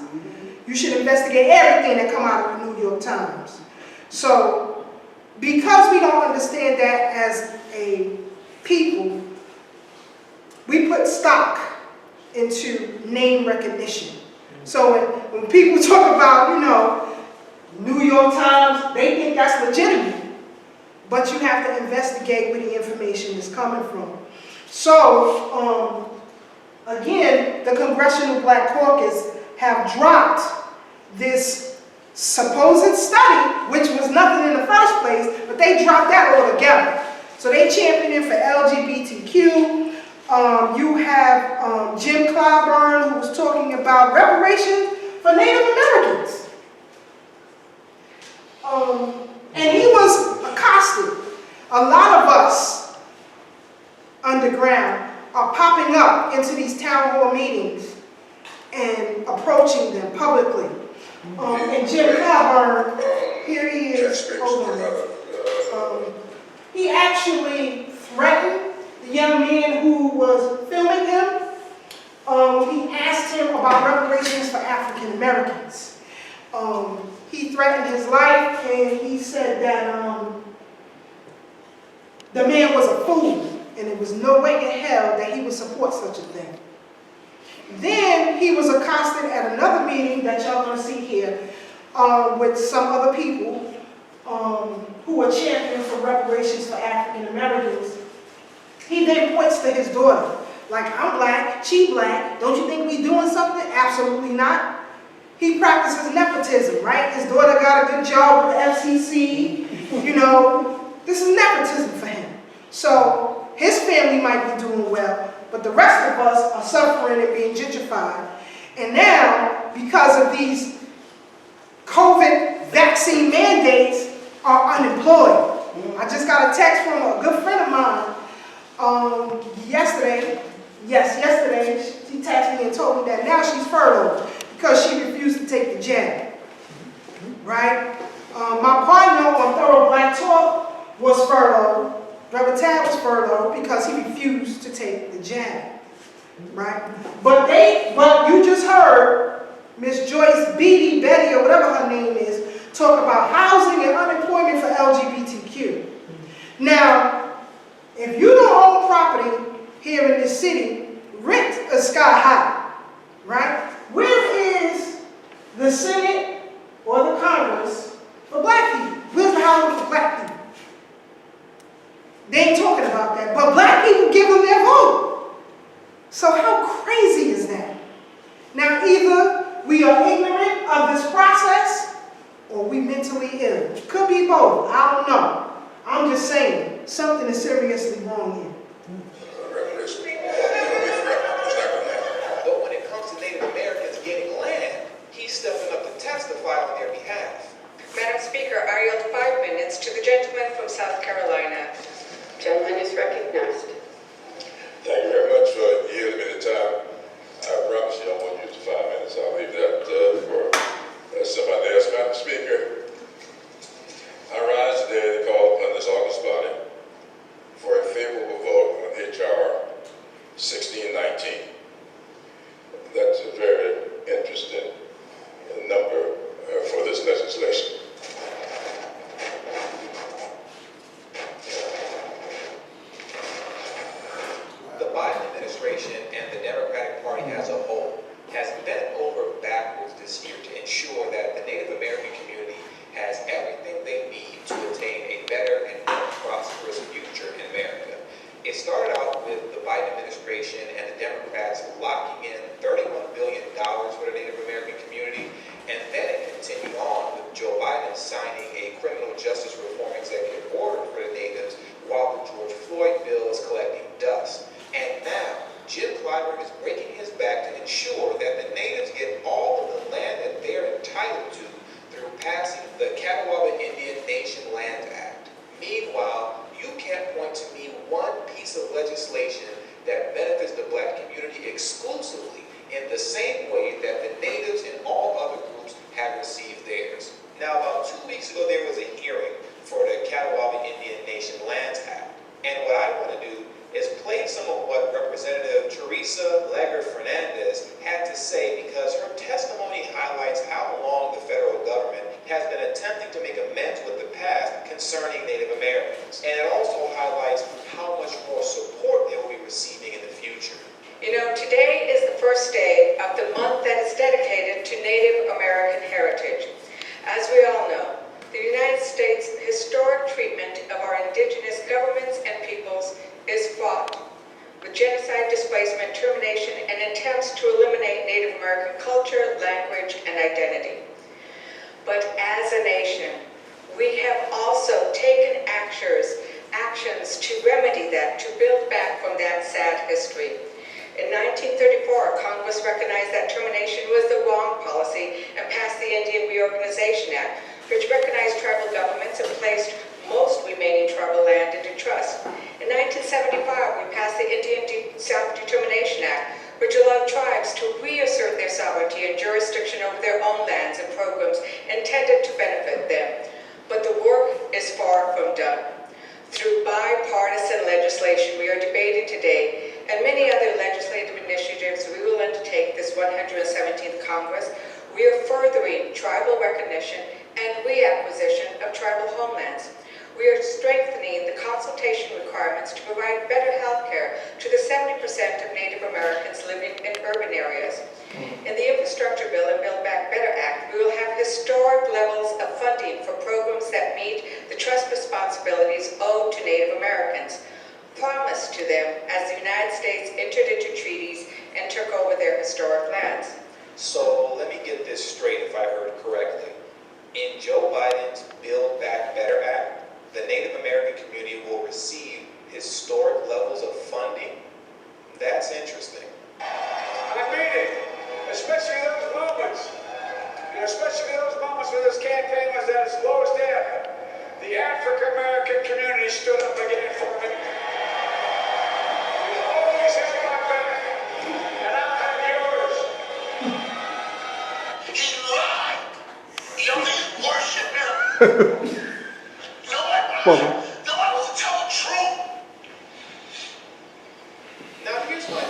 You should investigate everything that come out of the New York Times. So, because we don't understand that as a people, we put stock into name recognition. So when people talk about, New York Times, they think that's legitimate. But you have to investigate where the information is coming from. So, again, the Congressional Black Caucus have dropped this supposed study, which was nothing in the first place, but they dropped that altogether. So they championing for LGBTQ. You have Jim Clyburn, who was talking about reparations for Native Americans. And he was accosted. A lot of us underground are popping up into these town hall meetings and approaching them publicly. And Jim Clyburn, here he is. Hold on. He actually threatened the young man who was filming him. He asked him about reparations for African Americans. He threatened his life, and he said that the man was a fool, and there was no way in hell that he would support such a thing. Then he was accosted at another meeting that y'all gonna see here with some other people who are championing for reparations for African Americans. He then points to his daughter, like, I'm black, she black, don't you think we doing something? Absolutely not. He practices nepotism, right? His daughter got a good job with the FCC. This is nepotism for him. So his family might be doing well, but the rest of us are suffering and being gentrified. And now, because of these COVID vaccine mandates, are unemployed. I just got a text from a good friend of mine yesterday. She texted me and told me that now she's furloughed because she refused to take the jab. Right? My partner on Thorough Black Talk was furloughed. Brother Tab was furloughed because he refused to take the jab. Right? But you just heard Miss Joyce Betty, or whatever her name is, talk about housing and unemployment for LGBTQ. Now, if you don't own property here in this city, rent is sky high, right? Where is the Senate or the Congress for black people? Where's the housing for black people? They ain't talking about that, but black people give them their vote. So how crazy is that? Now, either we are ignorant of this process or we mentally ill. Could be both. I don't know. I'm just saying something is seriously wrong here. 1619. That's a very interesting number for this legislation. The Biden administration and the Democratic Party as a whole has bent over backwards this year to ensure that the Native American community has everything they need to attain a better and more prosperous future in America. It started out with the Biden administration and the Democrats locking in $31 billion for the Native American community, and then it continued on with Joe Biden signing a criminal justice reform executive order for the natives while the George Floyd bill is collecting dust. And now, Jim Clyburn is breaking his back to ensure that the natives get all of the land that they're entitled to through passing the Catawba Indian Nation Lands Act. Meanwhile, you can't point to me one piece of legislation that benefits the black community exclusively in the same way that the natives and all other groups have received theirs. Now, about 2 weeks ago, there was a hearing for the Catawba Indian Nation Lands Act. And what I want to do is play some of what Representative Teresa Leger Fernandez had to say, because her testimony highlights how long the federal government has been attempting to make amends with the past concerning Native Americans. And it also highlights how much more support they will be receiving in the future. You know, today is the first day of the month that is dedicated to Native American heritage. As we all know, the United States' historic treatment of our indigenous governments and peoples is fraught with genocide, displacement, termination, and attempts to eliminate Native American culture, language, and identity. But as a nation, we have also taken actions to remedy that, to build back from that sad history. In 1934, Congress recognized that termination was the wrong policy and passed the Indian Reorganization Act, which recognized tribal governments and placed most remaining tribal land into trust. In 1975, we passed the Indian Self-Determination Act, which allowed tribes to reassert their sovereignty and jurisdiction over their own lands and programs intended to benefit them. But the work is far from done. Through bipartisan legislation we are debating today, and many other legislative initiatives we will undertake this 117th Congress, we are furthering tribal recognition and reacquisition of tribal homelands. We are strengthening the consultation requirements to provide better health care to the 70% of Native Americans living in urban areas. In the Infrastructure Bill and Build Back Better Act, we will have historic levels of funding for programs that meet the trust responsibilities owed to Native Americans, promised to them as the United States entered into treaties and took over their historic lands. So let me get this straight if I heard correctly. In Joe Biden's Build Back Better Act, the Native American community will receive historic levels of funding. That's interesting. I mean it, especially those moments, and especially those moments where this campaign was at its lowest ebb. The African American community stood up again for me. You always had my back, and I'll have yours. He lied. He only worshiped him. Nobody will tell the truth. Now here's one.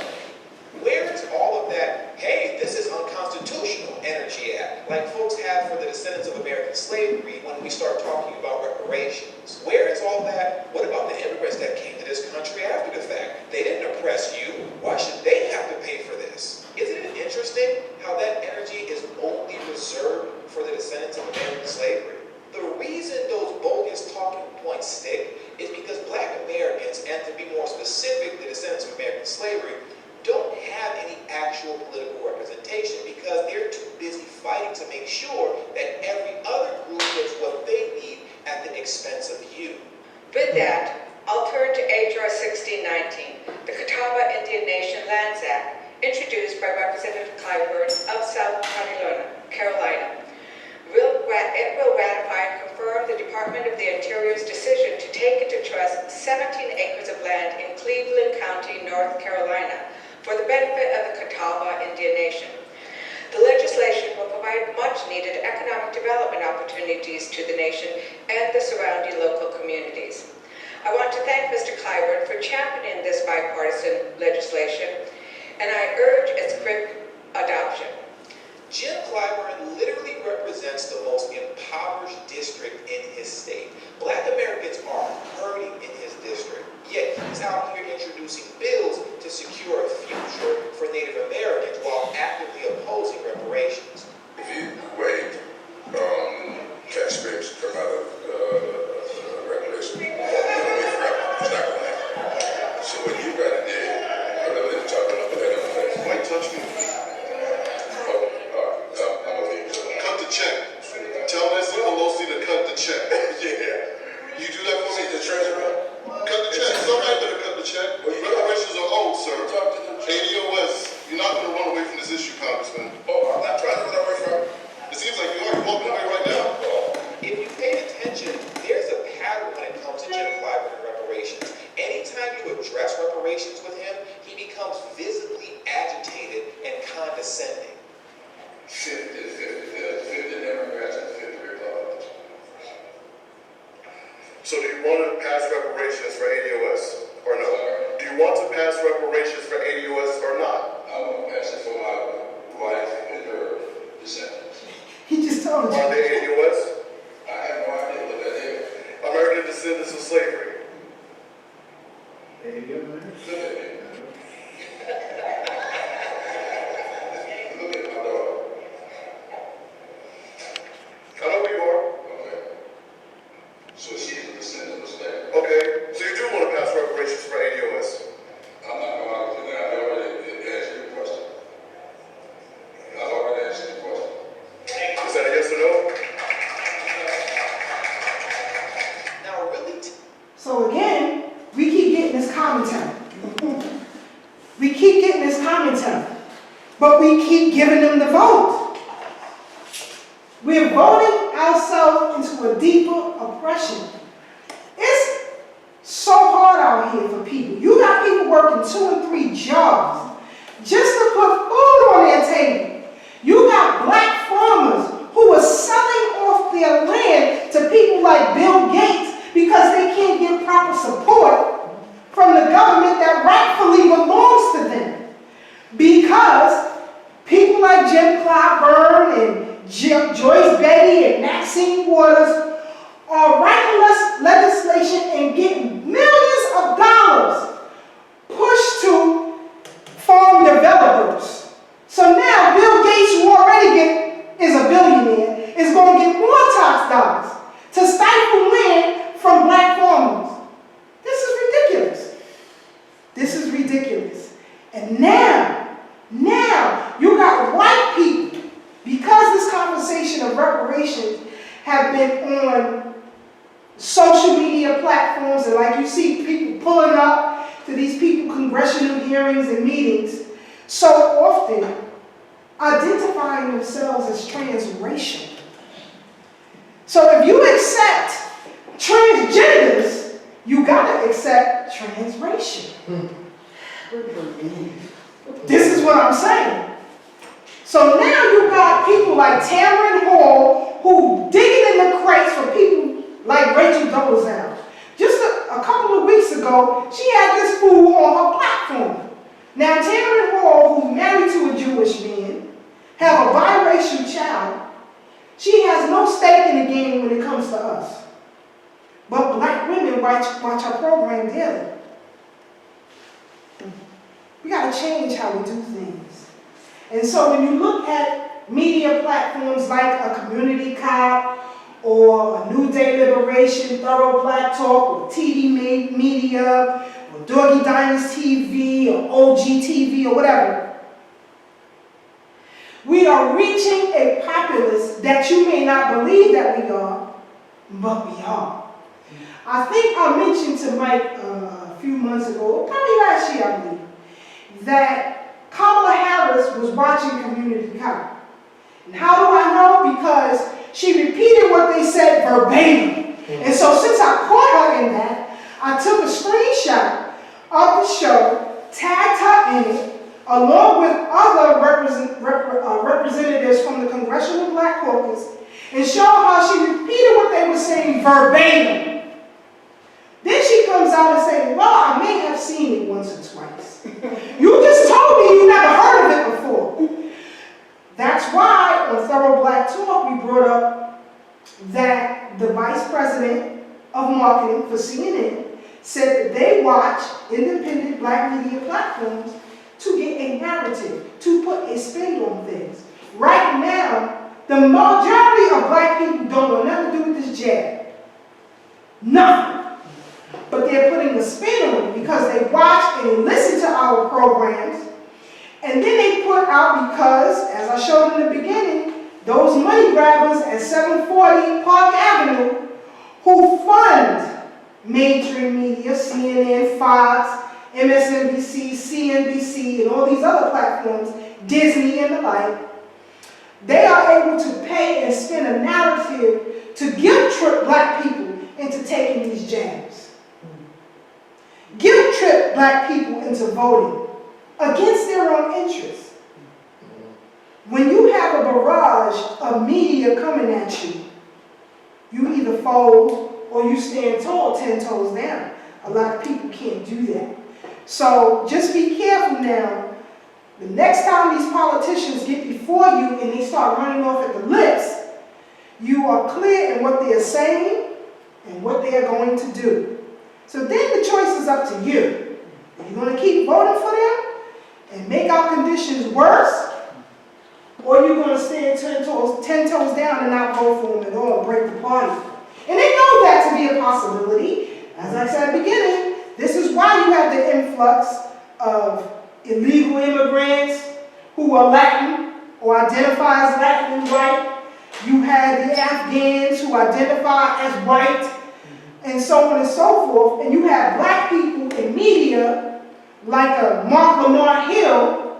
Where is all of that, hey, this is unconstitutional energy at, like folks have for the descendants of American slavery when we start talking about reparations? Where is all that? What about the immigrants that came to this country after the fact? They didn't oppress you. Why should they have to pay for this? Isn't it interesting how that energy is only reserved for the descendants of American slavery? The reason those bogus talking points stick is because black Americans, and to be more specific, the descendants of American slavery, don't have any actual political representation because they're too busy fighting to make sure that every other group gets what they need at the expense of you. With that, I'll turn to H.R. 1619, the Catawba Indian Nation Lands Act, introduced by Representative Clyburn of South Carolina. It will ratify and confirm the Department of the Interior's decision to take into trust 17 acres of land in Cleveland County, North Carolina, for the benefit of the Catawba Indian Nation. The legislation will provide much-needed economic development opportunities to the nation and the surrounding local communities. I want to thank Mr. Clyburn for championing this bipartisan legislation civic adoption. Jim Clyburn literally represents the most impoverished district in his state. Black Americans are hurting in his district, yet he's out here introducing bills to secure a future for Native Americans while actively opposing reparations. If you wait, taxpayers come out of reparation. It's not going to happen. So what you got to do, whatever they're talking about, that other place. Might touch me. Cut the check. Tell Nancy Pelosi to cut the check. Yeah. You do that for me? See the treasurer? Cut the check. Somebody better cut the check. Reparations are owed, sir. Talk to them. ADOS, you're not going to run away from this issue, Congressman. Oh, I'm not trying to run away from it. It seems like you are. You're walking away right now. If you pay attention, there's a pattern when it comes to Jim Clyburn and reparations. Anytime you address reparations with him, he becomes visibly agitated and condescending. 50 Democrats and 50 Republicans. So do you want to pass reparations for ADOS or no? Do you want to pass reparations for ADOS or not? I want to pass it for my wife and her descendants. He just told you. Are they ADOS? I have no idea what that is. American descendants of slavery. Look at me. Look at my daughter. I know who you are. Okay. So she's a descendant of slavery. Okay. So you do want to pass reparations for ADOS? I'm not going to argue that. I already answered your question. I already answered your question. Is that a yes or no? Now, really, So again, we keep getting this commentary. We keep getting this commentary. But we keep giving them the vote. We're voting ourselves into a deeper oppression. It's so hard out here for people. You got people working 2 and 3 jobs just to put food on their table. You got black farmers who are selling off their land to people like Bill Gates because they can't get proper support from the government that rightfully belongs to them. Because people like Jim Clyburn and Joyce Betty and Maxine Waters are writing legislation and getting millions of dollars pushed to farm developers. So now Bill Gates, who already is a billionaire, is going to get more tax dollars to stifle land from black farmers. This is ridiculous. This is ridiculous. And now you got white people, because this conversation of reparations have been on social media platforms, and like you see people pulling up to these people congressional hearings and meetings, so often identifying themselves as transracial. So if you accept transgenders, you gotta accept transracial. This is what I'm saying. So now you got people like Tamron Hall who digging in the crates for people like Rachel Dolezal. Just a couple of weeks ago, she had this fool on her platform. Now Tamron Hall, who's married to a Jewish man, have a biracial child. She has no stake in the game when it comes to us. But black women watch our program daily. We got to change how we do things. And so when you look at media platforms like a Community Cop or a New Day Liberation, Thorough Black Talk, or TV Media, or Doggy Diners TV, or OG TV, or whatever, we are reaching a populace that you may not believe that we are, but we are. I think I mentioned to Mike a few months ago, probably last year I believe, that Kamala Harris was watching Community Cop. And how do I know? Because she repeated what they said verbatim. And so since I caught her in that, I took a screenshot of the show, tagged her in it, along with other representatives from the Congressional Black Caucus, and showed how she repeated what they were saying verbatim. Then she comes out and says, well, I may have seen it once or twice. You just told me you never heard of it before. president of marketing for CNN said that they watch independent black media platforms to get a narrative, to put a spin on things. Right now, the majority of black people don't want nothing to do with this jab. Nothing. But they're putting a spin on it because they watch and they listen to our programs. And then they put out, because, as I showed in the beginning, those money grabbers at 740 Park Avenue who fund mainstream media, CNN, Fox, MSNBC, CNBC, and all these other platforms, Disney and the like, they are able to pay and spin a narrative to guilt-trip black people into taking these jabs. Guilt-trip black people into voting against their own interests. When you have a barrage of media coming at you, you either fold or you stand tall 10 toes down. A lot of people can't do that. So just be careful now. The next time these politicians get before you and they start running off at the lips, you are clear in what they're saying and what they are going to do. So then the choice is up to you. Are you going to keep voting for them and make our conditions worse? Or are you going to stand 10 toes down and not vote for them at all and break the party? And they know that to be a possibility. As I said at the beginning, this is why you have the influx of illegal immigrants who are Latin or identify as Latin and white. You had the Afghans who identify as white, and so on and so forth. And you have black people in media, like a Mark Lamar Hill,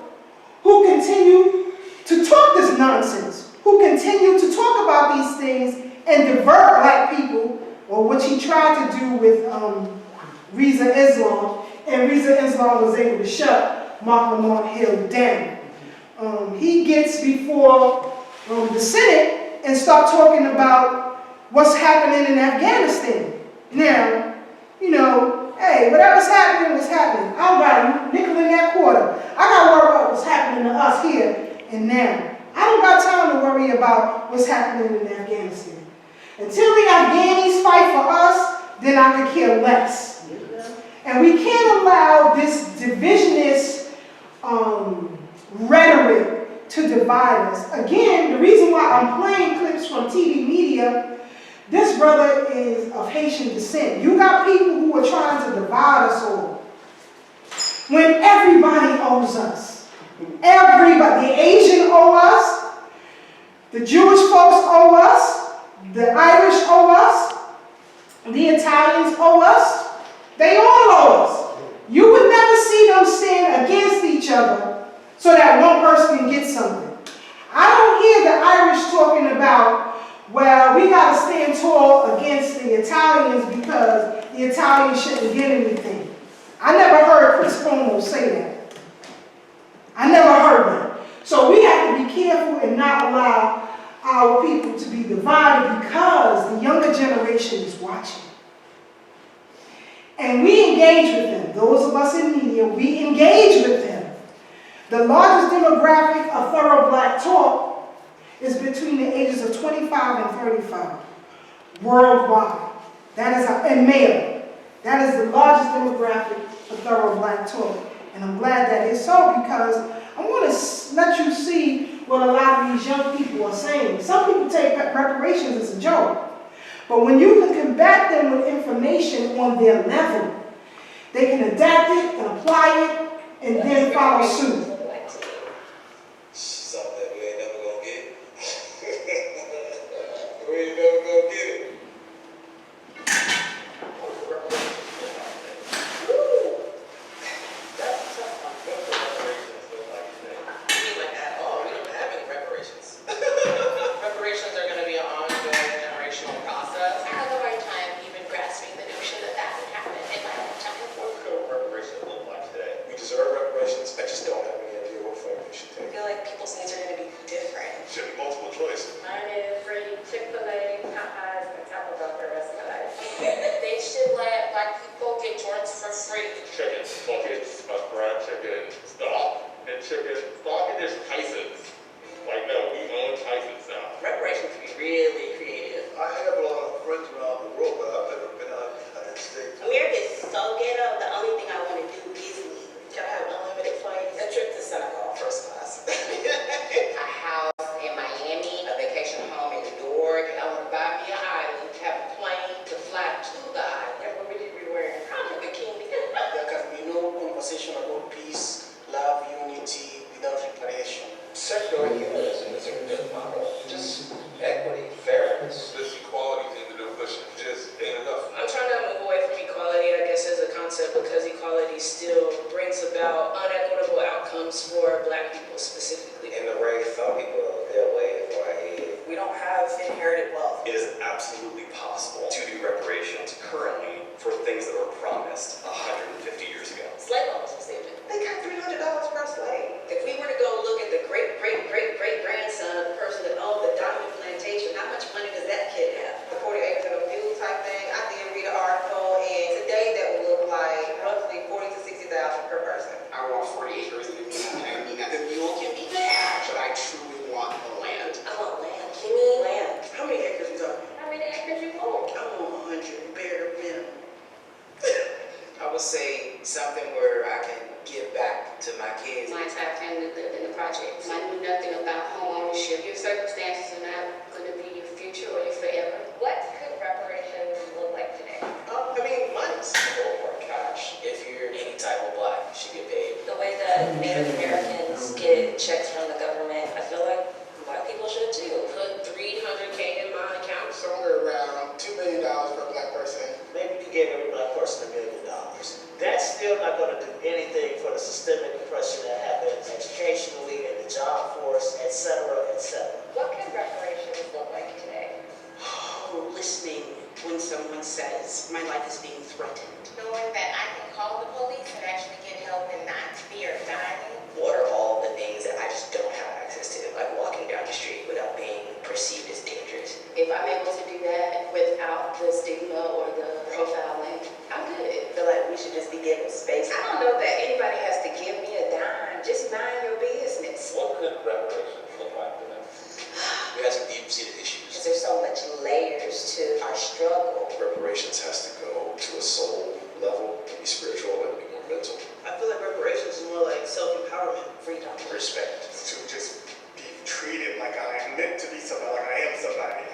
who continue to talk this nonsense, who continue to talk about these things and divert black people, or what he tried to do with Reza Islam, and Reza Islam was able to shut Mark Lamar Hill down. He gets before the Senate and start talking about what's happening in Afghanistan. Now, you know, hey, whatever's happening was happening. I got a nickel in that quarter. I got to worry about what's happening to us here and now. I don't got time to worry about what's happening in Afghanistan. Until the Afghanis fight for us, then I could care less. And we can't allow this divisionist rhetoric to divide us. Again, the reason why I'm playing clips from TV media, this brother is of Haitian descent. You got people who are trying to divide us all. When everybody owes us. Everybody. The Asian owe us. The Jewish folks owe us. The Irish owe us. The Italians owe us. They all owe us. You would never see them stand against each other so that one person can get something. I don't hear the Irish talking about, well, we got to stand tall against the Italians because the Italians shouldn't get anything. I never heard Chris Cuomo say that. I never heard that. So we have to be careful and not allow our people to be divided because the younger generation is watching. And we engage with them. Those of us in media, we engage with them. The largest demographic of thorough black talk is between the ages of 25 and 35, worldwide. That is and male. That is the largest demographic of thorough black talk. And I'm glad that is so because I want to let you see what a lot of these young people are saying. Some people take reparations as a joke. But when you can combat them with information on their level, they can adapt it and apply it and then follow suit. Something that we ain't never gonna get. We ain't never gonna get it. Reparations are going to be an ongoing generational process. I have a hard time even grasping the notion that that would happen in my lifetime. What could reparations look like today? We deserve reparations. I just don't have any idea what form they should I take. feel like people's needs are going to be different. Should be multiple choice. Mine is free Chick-fil-A, Popeyes, and Taco Bell for the rest of my life. They should let black people get Jordans for free. Chicken buckets, fried chicken stock, and chicken stock, and there's Tyson's. Like, no, we own Tyson's now. Reparations can be really creative. I have a lot of friends around the world comes for Black people specifically. In the race, some people their way for our head. We don't have inherited wealth. It is absolutely possible to do reparations currently for things that were promised 150 years ago. Slave owners received it. They got $300 per slave. If we were to go look at the great-great-great-great-grandson of the person that owned the diamond plantation, how much money does that kid have? The 40 acres of a mule type thing. I did read an article, and today that would look like roughly 40 to 60,000 per person. I want 40 acres of the mule. I mean, the mule can be cash, but I truly want the land. I want land. You mean Land. How many acres you talking? How many acres you own? I want 100 bare minimum. I would say something where I can give back to my kids. My entire family lived in the projects. I knew nothing about home ownership. Your circumstances are not going to be your future or your forever. What could reparations look like today? Money. Oh my gosh. If you're any type of Black, you should get paid. The way that Native Americans get checks from the government, I feel like Black people should too. Put $300K in my account. Somewhere around $2 million per Black person. Maybe you gave every Black person $1 million. That's still not going to do anything for the systemic oppression that happens educationally, in the job force, etc., etc. What could reparations look like today? Oh, listening when someone says, my life is being threatened. Knowing that I can call the police and actually get help and not fear dying. What are all the things that I just don't have access to? Like walking down the street without being perceived as dangerous. If I'm able to do that without the stigma or the profiling, I'm good. I feel like we should just be given space. I don't know that anybody has to give me a dime. Just mind your business. What could reparations look like to them? We have some deep-seated issues. Because there's so much layers to our struggle. Reparations has to go to a soul level, it can be spiritual, it can be more mental. I feel like reparations is more like self-empowerment, freedom, Respect. To just be treated like I am meant to be somebody, like I am somebody.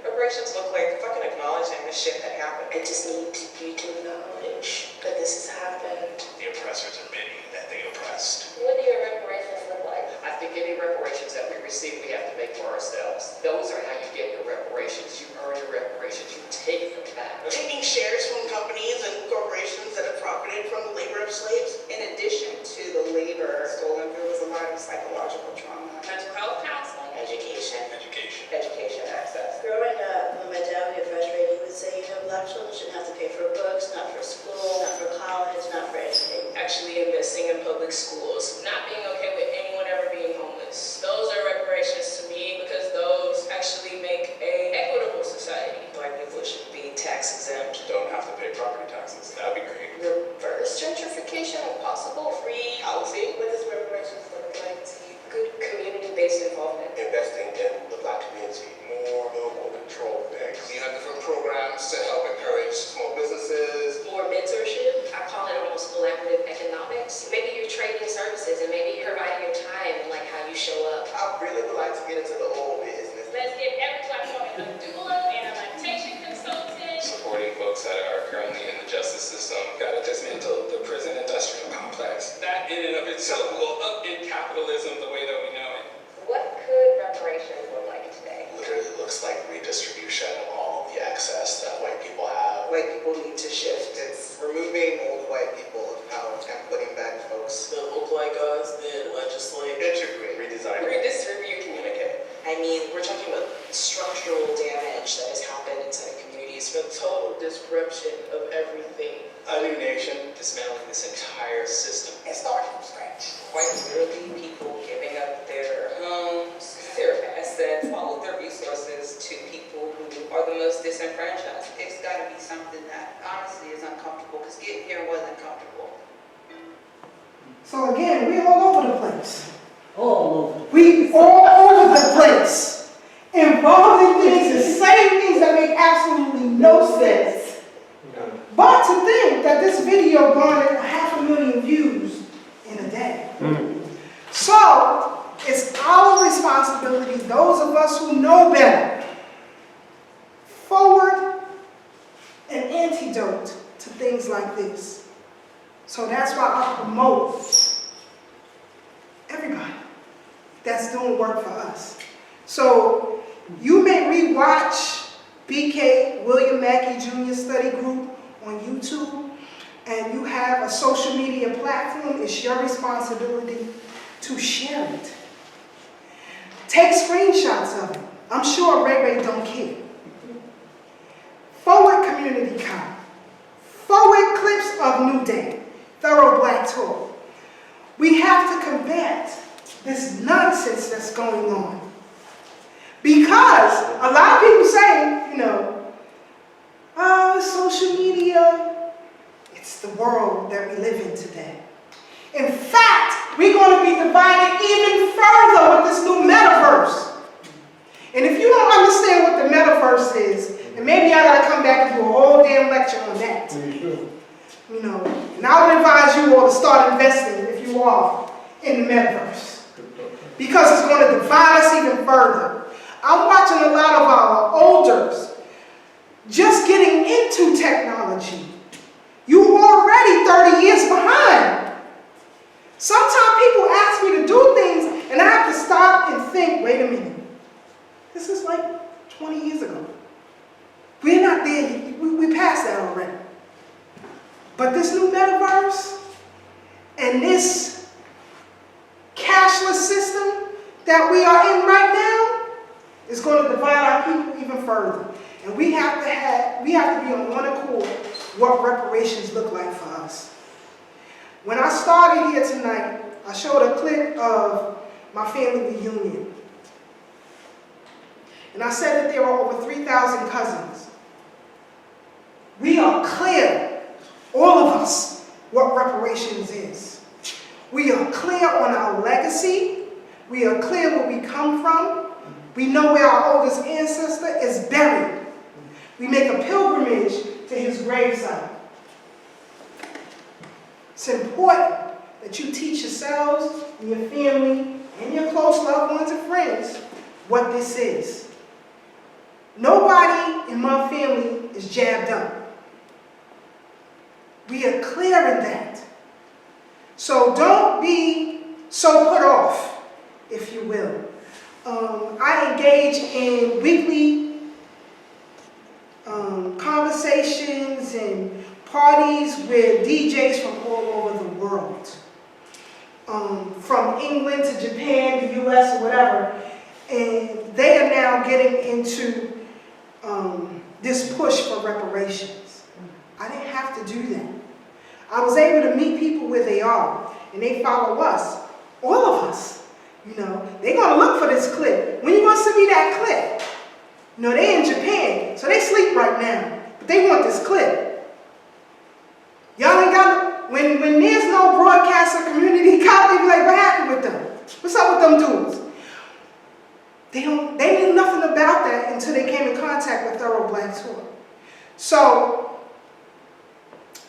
Reparations look like fucking acknowledging the shit that happened. I just need you to acknowledge that this has happened. The oppressors admitting that they oppressed. What do your reparations look like? I think any reparations that we receive, we have to make for ourselves. Those are how you get your reparations. You earn your reparations. You take them back. Taking shares from companies and corporations that have profited from the labor of slaves. In addition to the labor stolen, there was a lot of psychological trauma. Mental health counseling. Education. Education access. Growing up, when my dad would get frustrated, he would say, Black children shouldn't have to pay for books, not for school, not for college, not for anything. Actually investing in public schools. Not being okay with anyone ever being homeless. Those are reparations to me because those actually make an equitable society. Black people should be tax exempt. Don't have to pay property taxes. That'd be great. Reverse gentrification if possible. Free housing. What does reparations look like to you? Good community-based involvement. Investing in the Black community. More local control things. You have different programs to help encourage small businesses. More mentorship. I call it almost collaborative economics. Maybe you're trading services and maybe you're providing your time and like how you show up. I really would like to get into the oil business. Let's give every Black woman a doula and a lactation consultant. Supporting folks that are currently in the justice system. Gotta dismantle the prison industrial complex. That in and of itself will upend capitalism the way that we know it. What could reparations look like today? Literally looks like redistribution of all of the access that white people have. White people need to shift. It's removing old white people of power and putting back folks That look like us, then legislate. integrate. Redesign. Redistribute. Communicate. I mean, we're talking about structural damage that has happened inside communities. The total disruption of everything. A new nation. Dismantling this entire system. And start from scratch. Quite literally, people giving up their homes, their assets, all of their resources to people who are the most disenfranchised. It's got to be something that honestly is uncomfortable because getting here wasn't comfortable. So again, we all over the place. All over. We all over the place. Involved in things and saying things that make absolutely no sense. But to think that this video garnered 500,000 views in a day. So, it's our responsibility, those of us who know better, forward an antidote to things like this. So that's why I promote everybody that's doing work for us. So you may rewatch BK William Mackey Jr. Study Group on YouTube, and you have a social media platform. It's your responsibility to share it. Take screenshots of it. I'm sure Ray don't care. Forward community comment. Forward clips of New Day. Thorough Black Talk. We have to combat this nonsense that's going on. Because a lot of people say, oh, social media, it's the world that we live in today. In fact, we're going to be divided even further with this new metaverse. And if you don't understand what the metaverse is, and maybe I got to come back and do a whole damn lecture on that. And I would advise you all to start investing, if you are, in the metaverse. Because it's going to divide us even further. I'm watching a lot of our elders just getting into technology. You're already 30 years behind. Sometimes people ask me to do things, and I have to stop and think, wait a minute. This is like 20 years ago. We're not there yet. We passed that already. But this new metaverse and this cashless system that we are in right now is going to divide our people even further. And we have to be on one accord what reparations look like for us. When I started here tonight, I showed a clip of my family reunion. And I said that there are over 3,000 cousins. We are clear, all of us, what reparations is. We are clear on our legacy. We are clear where we come from. We know where our oldest ancestor is buried. We make a pilgrimage to his gravesite. It's important that you teach yourselves and your family and your close loved ones and friends what this is. Nobody in my family is jabbed up. We are clear in that. So don't be so put off, if you will. I engage in weekly conversations and parties with DJs from all over the world. From England to Japan, the US, or whatever. And they are now getting into this push for reparations. I didn't have to do that. I was able to meet people where they are, and they follow us, all of us. They're going to look for this clip. When you going to send me that clip? They in Japan, so they sleep right now, but they want this clip. Y'all ain't got, when there's no broadcast or community college, they be like, what happened with them? What's up with them dudes? They knew nothing about that until they came in contact with Thorough Black Talk. So,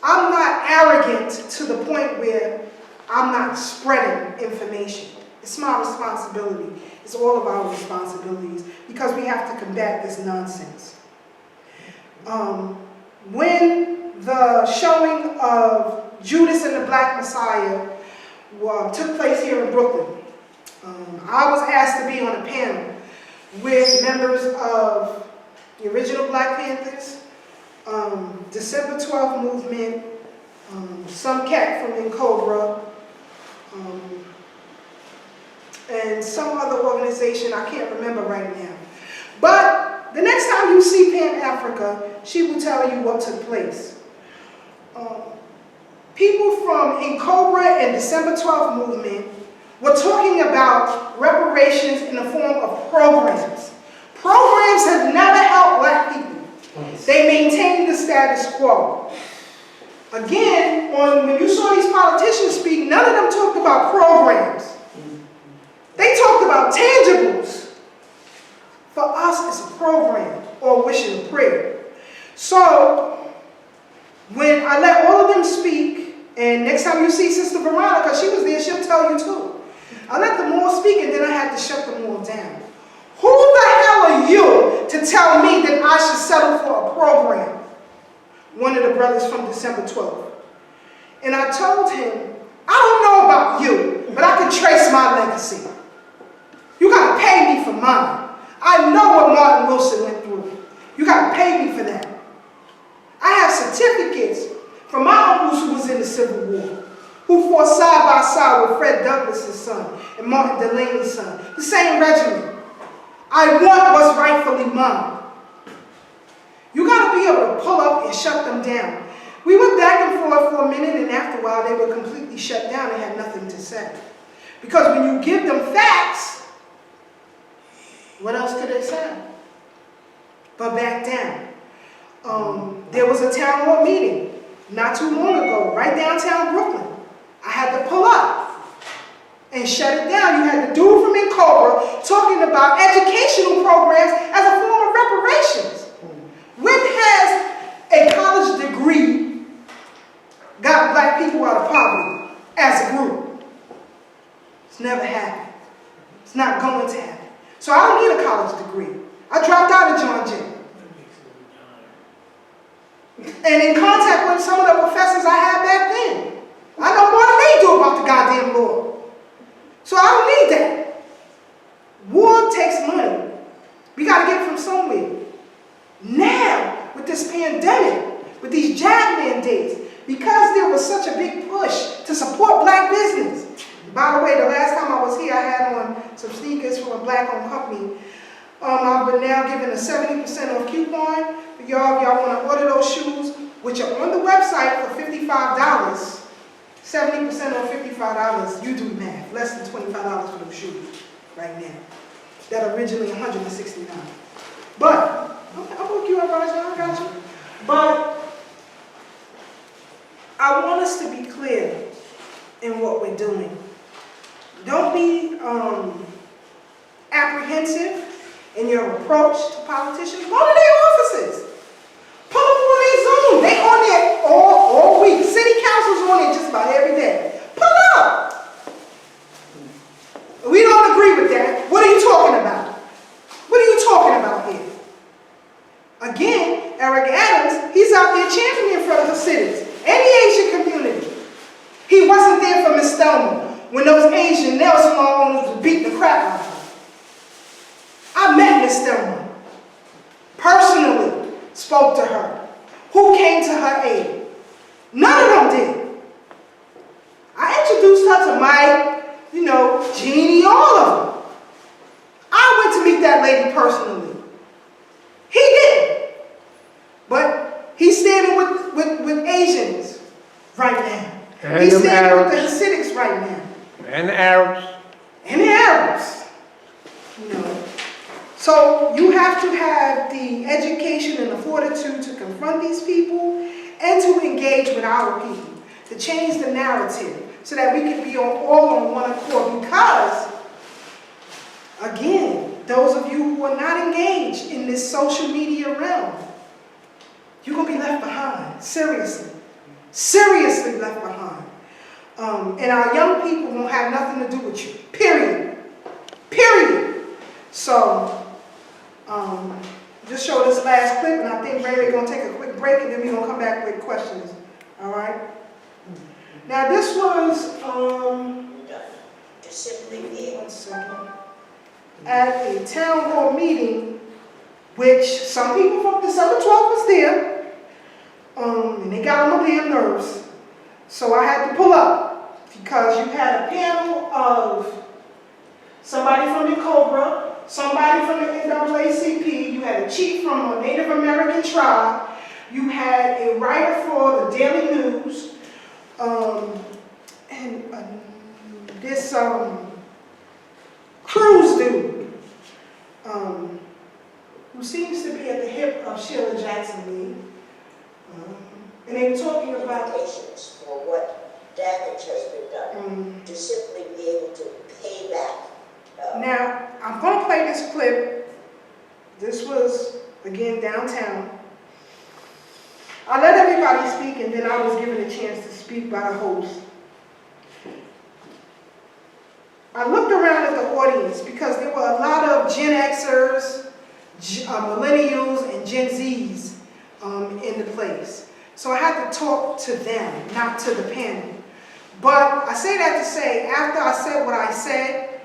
I'm not arrogant to the point where I'm not spreading information. It's my responsibility. It's all of our responsibilities because we have to combat this nonsense. When the showing of Judas and the Black Messiah took place here in Brooklyn, I was asked to be on a panel with members of the original Black Panthers, December 12th movement, some cat from Cobra, and some other organization I can't remember right now. But the next time you see Pan Africa, she will tell you what took place. People from Cobra and December 12th movement were talking about reparations in the form of programs. Programs have never helped Black people. They maintain the status quo. Again, when you saw these politicians speak, none of them talked about programs. They talked about tangibles. For us, it's a program or wish and a prayer. So, when I let all of them speak, and next time you see Sister Veronica, she was there, she'll tell you too. I let them all speak, and then I had to shut them all down. Who the hell are you to tell me that I should settle for a program? One of the brothers from December 12th. And I told him, I don't know about you, but I can trace my legacy. You got to pay me for mine. I know what Martin Wilson went through. You got to pay me for that. I have certificates from my uncles who was in the Civil War, who fought side by side with Fred Douglass's son and Martin Delaney's son. The same regiment. I want what's rightfully mine. You got to be able to pull up and shut them down. We went back and forth for a minute, and after a while, they were completely shut down and had nothing to say. Because when you give them facts, what else could they say? But back down. There was a town hall meeting not too long ago, right downtown Brooklyn. I had to pull up and shut it down. You had the dude from Cobra talking about educational programs as a form of reparations. When has a college degree got black people out of poverty as a group? It's never happened. It's not going to happen. So I don't need a college degree. I dropped out of John Jay. And in contact with some of the professors I had back then, I know more than they do about the goddamn law. So I don't need that. War takes money. We got to get it from somewhere. Now, with this pandemic, with these job mandates, because there was such a big push to support black business. By the way, the last time I was here, I had on some sneakers from a black-owned company. I've been now given a 70% off coupon. For y'all, if y'all want to order those shoes, which are on the website for $55, 70% off $55, you do math. Less than $25 for those shoes right now. That originally $169. But, I'll hook you up, Raja, I got you. But, I want us to be clear in what we're doing. Don't be apprehensive in your approach to politicians. Go to their offices. Pull them on their Zoom. They on there all week. City council's on there just about every day. Pull up. We don't agree with that. What are you talking about? What are you talking about here? Again, Eric Adams, he's out there championing for the Hasidics and the Asian community. He wasn't there for Miss Thelma when those Asian nail salon owners were beating the crap out of her. I met Miss Thelma. Personally spoke to her. Who came to her aid? None of them did. I introduced her to Mike, Jeannie, all of them. I went to meet that lady personally. He didn't. But he's standing with Asians right now. And He's them standing Arabs. with the Hasidics right now. And the Arabs. And the Arabs. So you have to have the education and the fortitude to confront these people and to engage with our people, to change the narrative so that we can be all on one accord. Because, again, those of you who are not engaged in this social media realm, you're going to be left behind, seriously. Seriously left behind. And our young people won't have nothing to do with you, period. Period. So, just show this last clip, and I think we're going to take a quick break, and then we're going to come back with questions. All right? Now, this was, Just simply be able one second, at a town hall meeting, which some people from December 12th was there, and they got on my damn nerves. So I had to pull up, because you had a panel of somebody from the Cobra, somebody from the NAACP, you had a chief from a Native American tribe, you had a writer for the Daily News, and this Cruz dude, who seems to be at the hip of Sheila Jackson Lee. And they were talking about patience for what damage has been done, to simply be able to pay back. Now, I'm going to play this clip. This was, again, downtown. I let everybody speak, and then I was given a chance to speak by the host. I looked around at the audience because there were a lot of Gen Xers, millennials, and Gen Zs in the place. So I had to talk to them, not to the panel. But I say that to say, after I said what I said,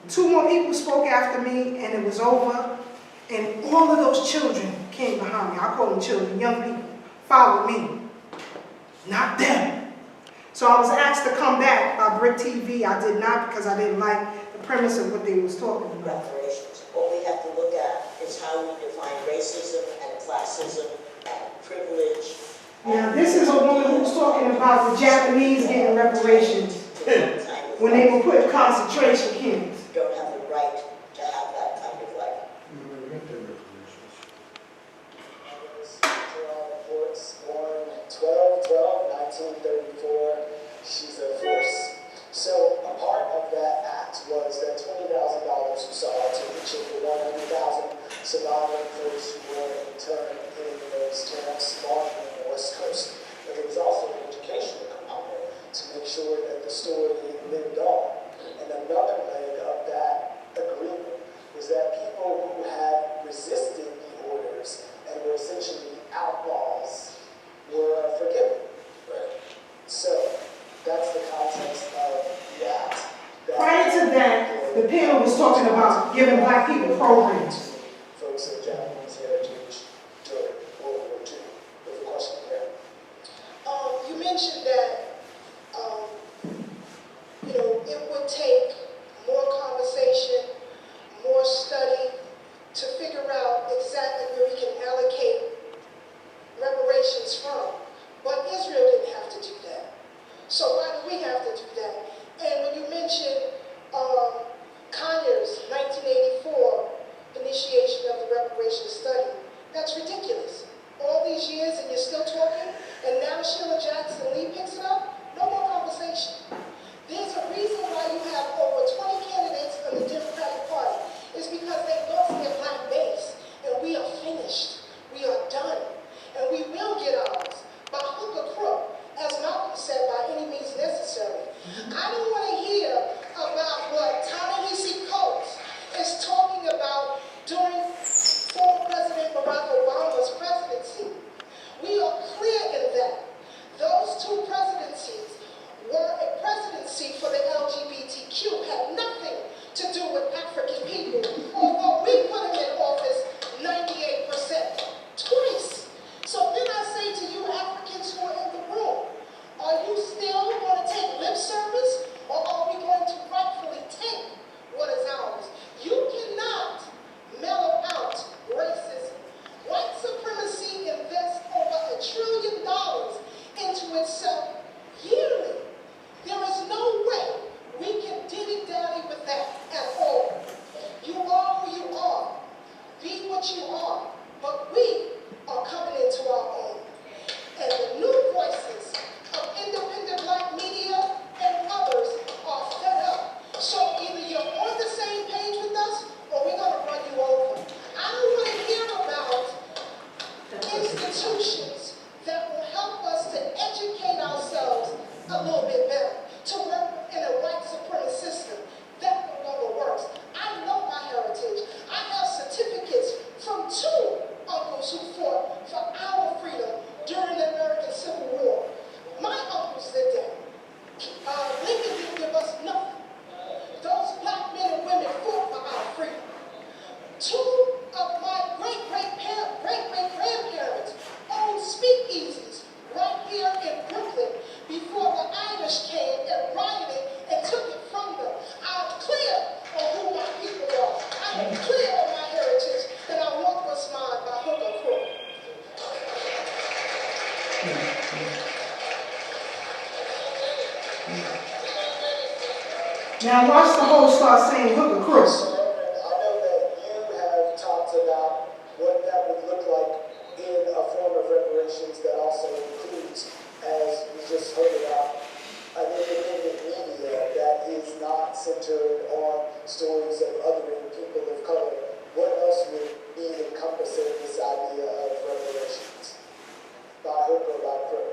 two more people spoke after me, and it was over. And all of those children came behind me. I call them children, young people, followed me, not them. So I was asked to come back by Brick TV. I did not because I didn't like the premise of what they was talking about. Reparations. What we have to look at is how we define racism and classism and privilege. Now, this is a woman who's talking about the Japanese getting reparations when they were put in concentration camps. Don't have the right to have that kind of life. Born 12/12/1934. She's a force. So a part of that act was that $20,000 was sought to reach the 100,000 surviving folks who were interned in those camps on the West Coast. But there was also an educational component to make sure that the story lived on. And another leg of that agreement was that people who had resisted the orders and were essentially outlaws were forgiven. Right. So that's the context of the act. Prior to that, the panel was talking about giving black people programs. Folks of Japanese heritage during World War II. There's a question there. You mentioned that it would take more conversation, more study to figure out exactly where we can allocate reparations from. But Israel didn't have to do that. So why do we have to do that? And when you mentioned Conyers' 1984 initiation of the reparation study, that's ridiculous. All these years and you're still talking, and now Sheila Jackson Lee picks it up? No more conversation. There's a reason why you have over 20 candidates from the Democratic Party. It's because they lost their black base, and we are finished. We are done. And we will get ours by hook or crook, as Malcolm said, by any means necessary. I don't want to hear about what Ta-Nehisi Coates is talking about during former President Barack Obama's presidency. We are clear in that. Those two presidencies were a presidency for the LGBTQ, had nothing to do with African people, although we put them in office 98%, twice. So then I say to you Africans who are in the room, are you still going to take lip service, or are we going to rightfully take what is ours? You cannot mellow out racism. White supremacy invests over $1 trillion into itself yearly. There is no way we can dilly-dally with that at all. You are who you are. Be what you are. But we are coming into our own. And the new voices of independent black media and others are fed up. So either you're on the same page with us, or we're going to run you over. I don't want to hear about institutions that will help us to educate ourselves a little bit better, to work in a white supremacist system. That no longer works. I know my heritage. I have certificates from 2 uncles who fought for our freedom during the American Civil War. My uncles did that. Lincoln didn't give us nothing. Those black men and women fought for our freedom. 2 of my great-great-grandparents owned speakeasies right here in Brooklyn before the Irish came and rioted and took it from them. I'm clear on who my people are. I'm clear on my heritage, and I want what's mine by hook or crook. Now watch the whole start saying hook or crook. I know that you have talked about what that would look like in a form of reparations that also includes, as we just heard about, an independent media that is not centered on stories of othering people of color. What else would be encompassing this idea of reparations? By hook or by crook?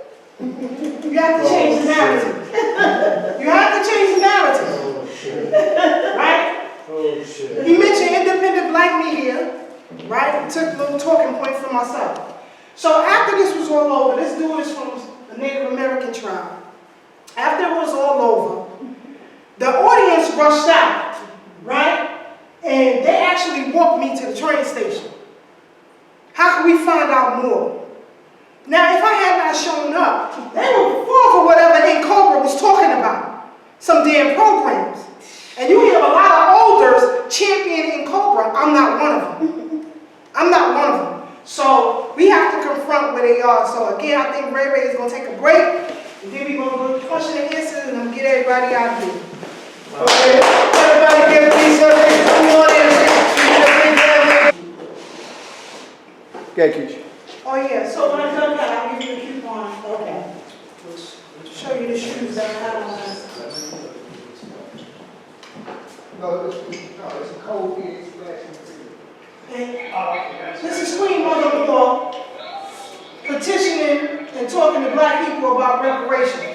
You have to change the narrative. You have to change the narrative. Right? Oh, shit. You mentioned independent black media, right? Took a little talking point for myself. So after this was all over, this dude is from the Native American tribe. After it was all over, the audience rushed out, right? And they actually walked me to the train station. How can we find out more? Now, if I had not shown up, they would fall for whatever Cobra was talking about. Some damn programs. And you hear a lot of elders championing Cobra. I'm not one of them. I'm not one of them. So we have to confront where they are. So again, I think Ray is going to take a break. And then we're going to go question and answers, and I'm going to get everybody out of here. Okay? Everybody give Keisha a big come on in. Okay, Keisha. Oh yeah, so when I'm done that, I'll give you the coupon. Okay. Show you the shoes that I had on last time. No, it's a cold beer splash. This is Queen Mother-in-law petitioning and talking to black people about reparations.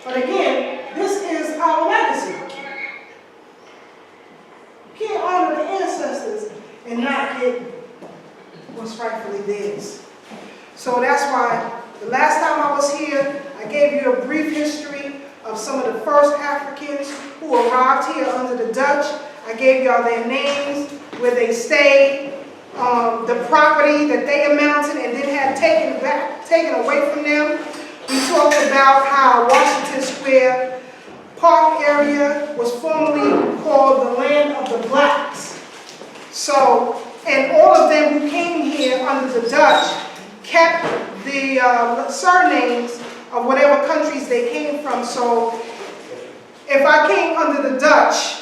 But again, this is our legacy. You can't honor the ancestors and not get what's rightfully theirs. So that's why the last time I was here, I gave you a brief history of some of the first Africans who arrived here under the Dutch. I gave y'all their names, where they stayed, the property that they amounted and then had taken away from them. We talked about how Washington Square Park area was formerly called the land of the blacks. So, and all of them who came here under the Dutch kept the surnames of whatever countries they came from. So, if I came under the Dutch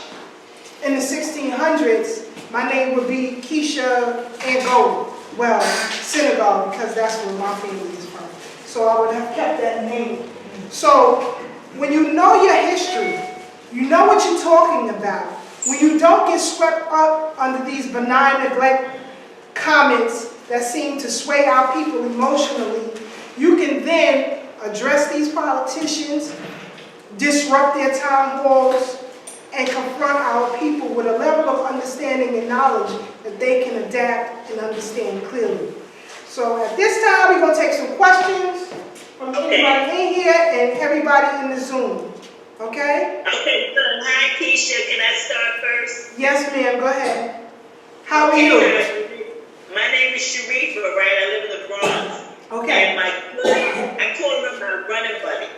in the 1600s, my name would be Keisha Angola. Well, Senegal, because that's where my family is from. So I would have kept that name. So when you know your history, you know what you're talking about. When you don't get swept up under these benign neglect comments that seem to sway our people emotionally, you can then address these politicians, disrupt their town halls, and confront our people with a level of understanding and knowledge that they can adapt and understand clearly. So at this time, we're going to take some questions from everybody in here and everybody in the Zoom. Okay? Okay, so hi Keisha, can I start first? Yes, ma'am, go ahead. How are you? My name is Sharifa, right? I live in the Bronx. Okay. And I call her my running buddy.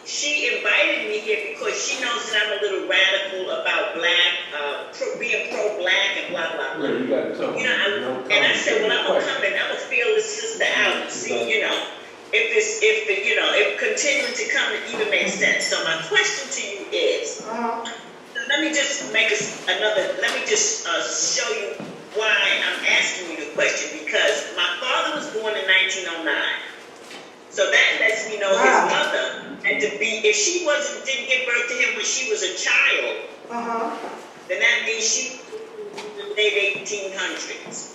She invited me here because she knows that I'm a little radical about being pro-black and blah, blah, blah. And I said, well, I'm going to come and I'm going to feel this sister out and see, if continuing to come it even makes sense. So my question to you is, let me just show you why I'm asking you the question, because my father was born in 1909. So that lets me know his mother had to be, if she didn't give birth to him when she was a child, then that means she was in the late 1800s.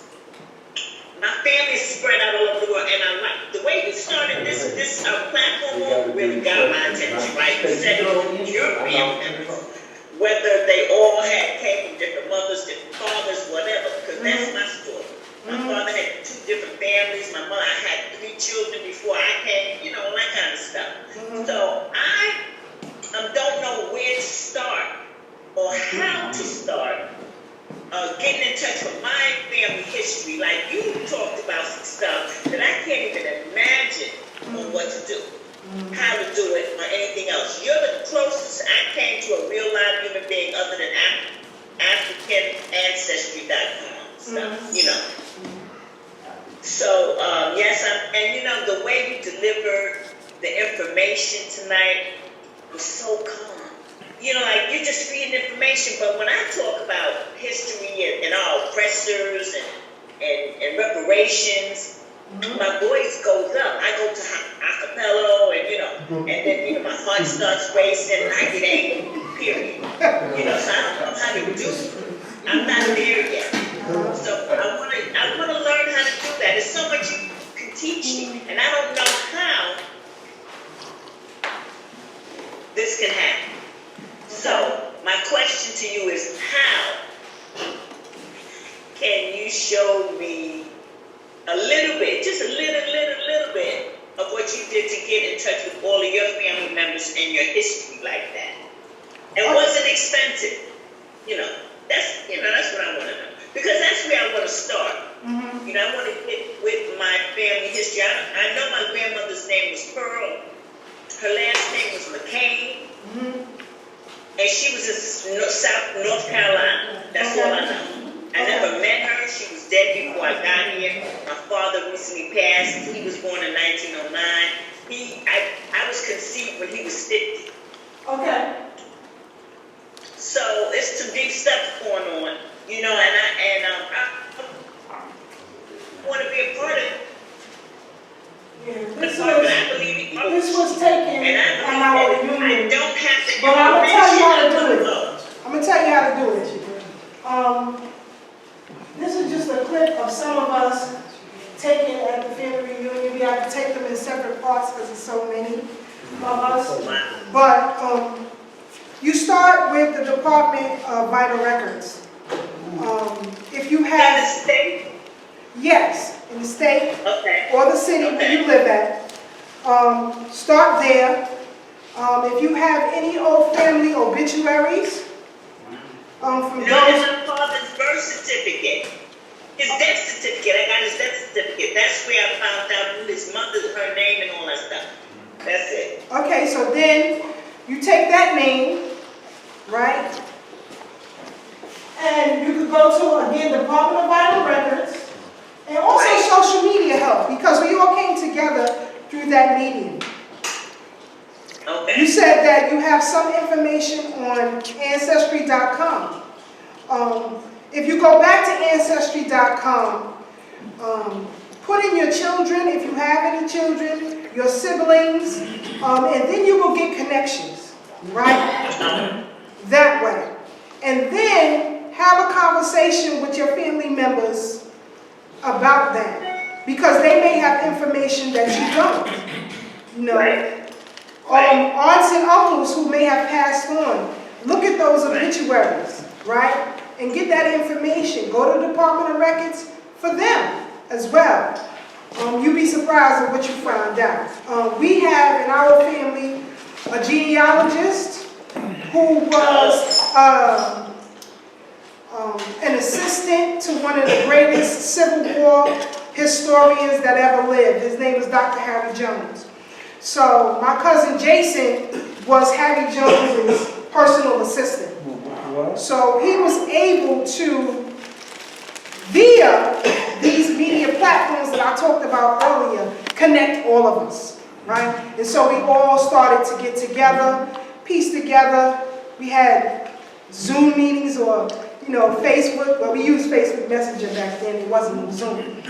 My family's spread out all over the world, and I like the way you started this platform really got my attention, right? You said your family members, whether they all came from different mothers, different fathers, whatever, because that's my story. My father had 2 different families. My mother had 3 children before I came, all that kind of stuff. So I don't know where to start or how to start getting in touch with my family history. Like you talked about some stuff that I can't even imagine on what to do, how to do it, or anything else. You're the closest I came to a real live human being other than AfricanAncestry.com stuff, So, yes, and the way you delivered the information tonight was so calm. Like you're just reading information, but when I talk about history and our oppressors and reparations, my voice goes up. I go to acapella, and then my heart starts racing, and I get angry. Period. So I don't know how to do it. I'm not there yet. So I wanna learn how to do that. There's so much you can teach me, and I don't know how this can happen. So my question to you is, how can you show me a little bit, just a little bit of what you did to get in touch with all of your family members and your history like that? It wasn't expensive. That's what I want to know. Because that's where I want to start. I want to get with my family history. I know my grandmother's name was Pearl. Her last name was McCain. And she was in North Carolina. That's all I know. I never met her. She was dead before I got here. My father recently passed. He was born in 1909. I was conceived when he was 50. Okay. So it's some deep stuff going on, and I want to be a part of it. Yeah, this was taken on our reunion. I don't have to. But I'm gonna tell you how to do it. I'm gonna tell you how to do it. This is just a clip of some of us taken at the family reunion. We have to take them in separate parts because there's so many of us. But you start with the Department of Vital Records. If you have... In the state? Yes, in the state. Okay. Or the city where you live at. Start there. If you have any old family obituaries, from those... my father's birth certificate. His death certificate. I got his death certificate. That's where I found out who his mother, her name, and all that stuff. That's it. Okay, so then you take that name, right? And you could go to, again, the Department of Vital Records, and also social media help, because we all came together through that meeting. Okay. You said that you have some information on Ancestry.com. If you go back to Ancestry.com, put in your children, if you have any children, your siblings, and then you will get connections, right? That way. And then have a conversation with your family members about that, because they may have information that you don't. Aunts and uncles who may have passed on. Look at those obituaries, right? And get that information. Go to the Department of Records for them as well. You'd be surprised at what you find out. We have in our family a genealogist who was an assistant to one of the greatest Civil War historians that ever lived. His name is Dr. Harry Jones. So my cousin Jason was Harry Jones's personal assistant. So he was able to, via these media platforms that I talked about earlier, connect all of us, right? And so we all started to get together, piece together. We had Zoom meetings or, Facebook. Well, we used Facebook Messenger back then. It wasn't Zoom.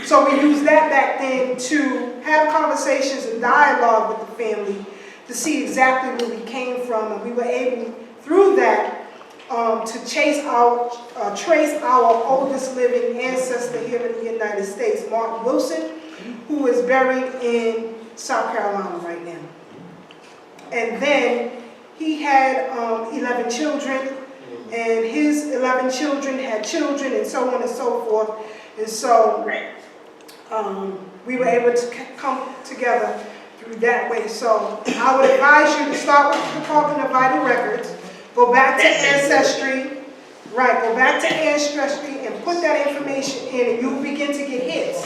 So we used that back then to have conversations and dialogue with the family to see exactly where we came from. And we were able, through that, to trace our oldest living ancestor here in the United States, Martin Wilson, who is buried in South Carolina right now. And then he had 11 children, and his 11 children had children, and so on and so forth. And so we were able to come together through that way. So I would advise you to start with the Department of Vital Records, go back to Ancestry, go back to Ancestry and put that information in, and you'll begin to get hits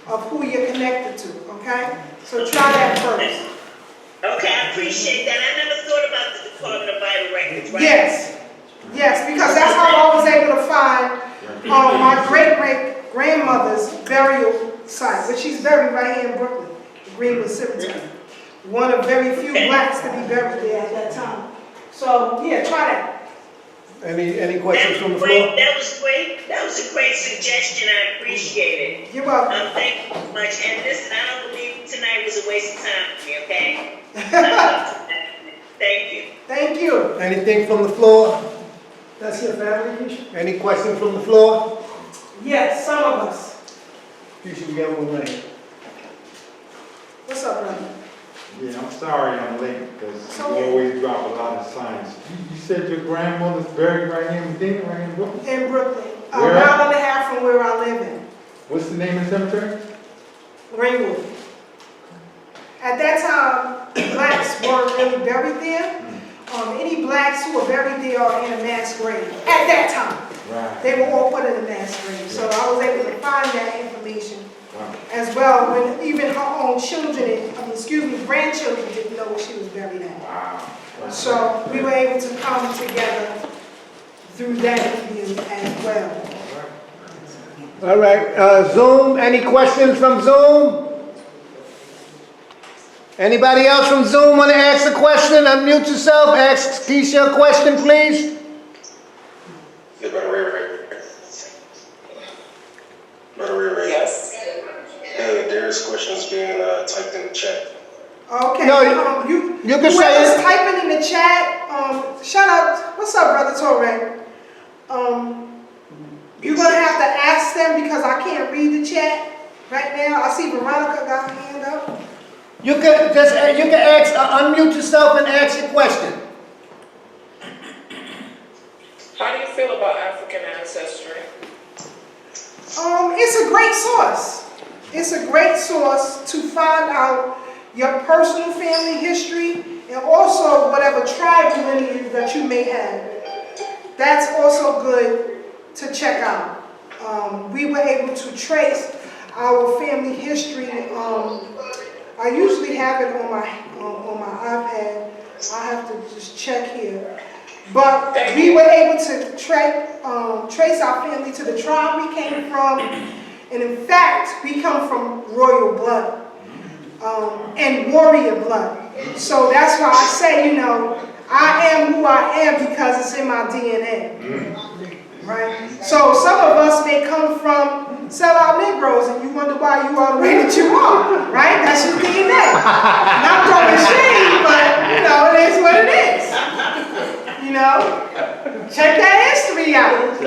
of who you're connected to, okay? So try that first. Okay, I appreciate that. I never thought about the Department of Vital Records, right? Yes, because that's how I was able to find my great-great-grandmother's burial site, which she's buried right here in Brooklyn, Greenwood Cemetery. One of very few blacks to be buried there at that time. So, yeah, try that. Any questions from the floor? That was great. That was a great suggestion. I appreciate it. You're welcome. Thank you so much. And listen, I don't believe tonight was a waste of time for me, okay? Thank you. Thank you. Anything from the floor? That's your family, Keisha? Any questions from the floor? Yes, some of us. Keisha, we got one right here. What's up, brother? Yeah, I'm sorry I'm late because okay. you always drop a lot of signs. You said your grandmother's buried right here in Medina, right in Brooklyn? In Brooklyn. A Where? mile and a half from where I live in. What's the name of the cemetery? Greenwood. At that time, blacks weren't really buried there. Any blacks who were buried there are in a mass grave. At that time. Right. They were all put in a mass grave. So I was able to find that information as well when even her own children, grandchildren didn't know where she was buried at. Wow. So we were able to come together through that medium as well. All right, Zoom, any questions from Zoom? Anybody else from Zoom want to ask a question? Unmute yourself, ask Keisha a question, please. Yes. There's questions being typed in the chat. Okay. No, you can say whoever's it. typing in the chat, shout out. What's up, Brother Torre? You're going to have to ask them because I can't read the chat right now. I see Veronica got her hand up. You can ask, unmute yourself and ask your question. How do you feel about African ancestry? It's a great source. It's a great source to find out your personal family history and also whatever tribal lineage that you may have. That's also good to check out. We were able to trace our family history. I usually have it on my iPad. I have to just check here. But we were able to trace our family to the tribe we came from. And in fact, we come from royal blood and warrior blood. So that's why I say, I am who I am because it's in my DNA. Right? So some of us may come from sellout Negroes and you wonder why you are the way that you are. Right? That's your DNA. Not throwing shade, but it is what it is. Check that history out.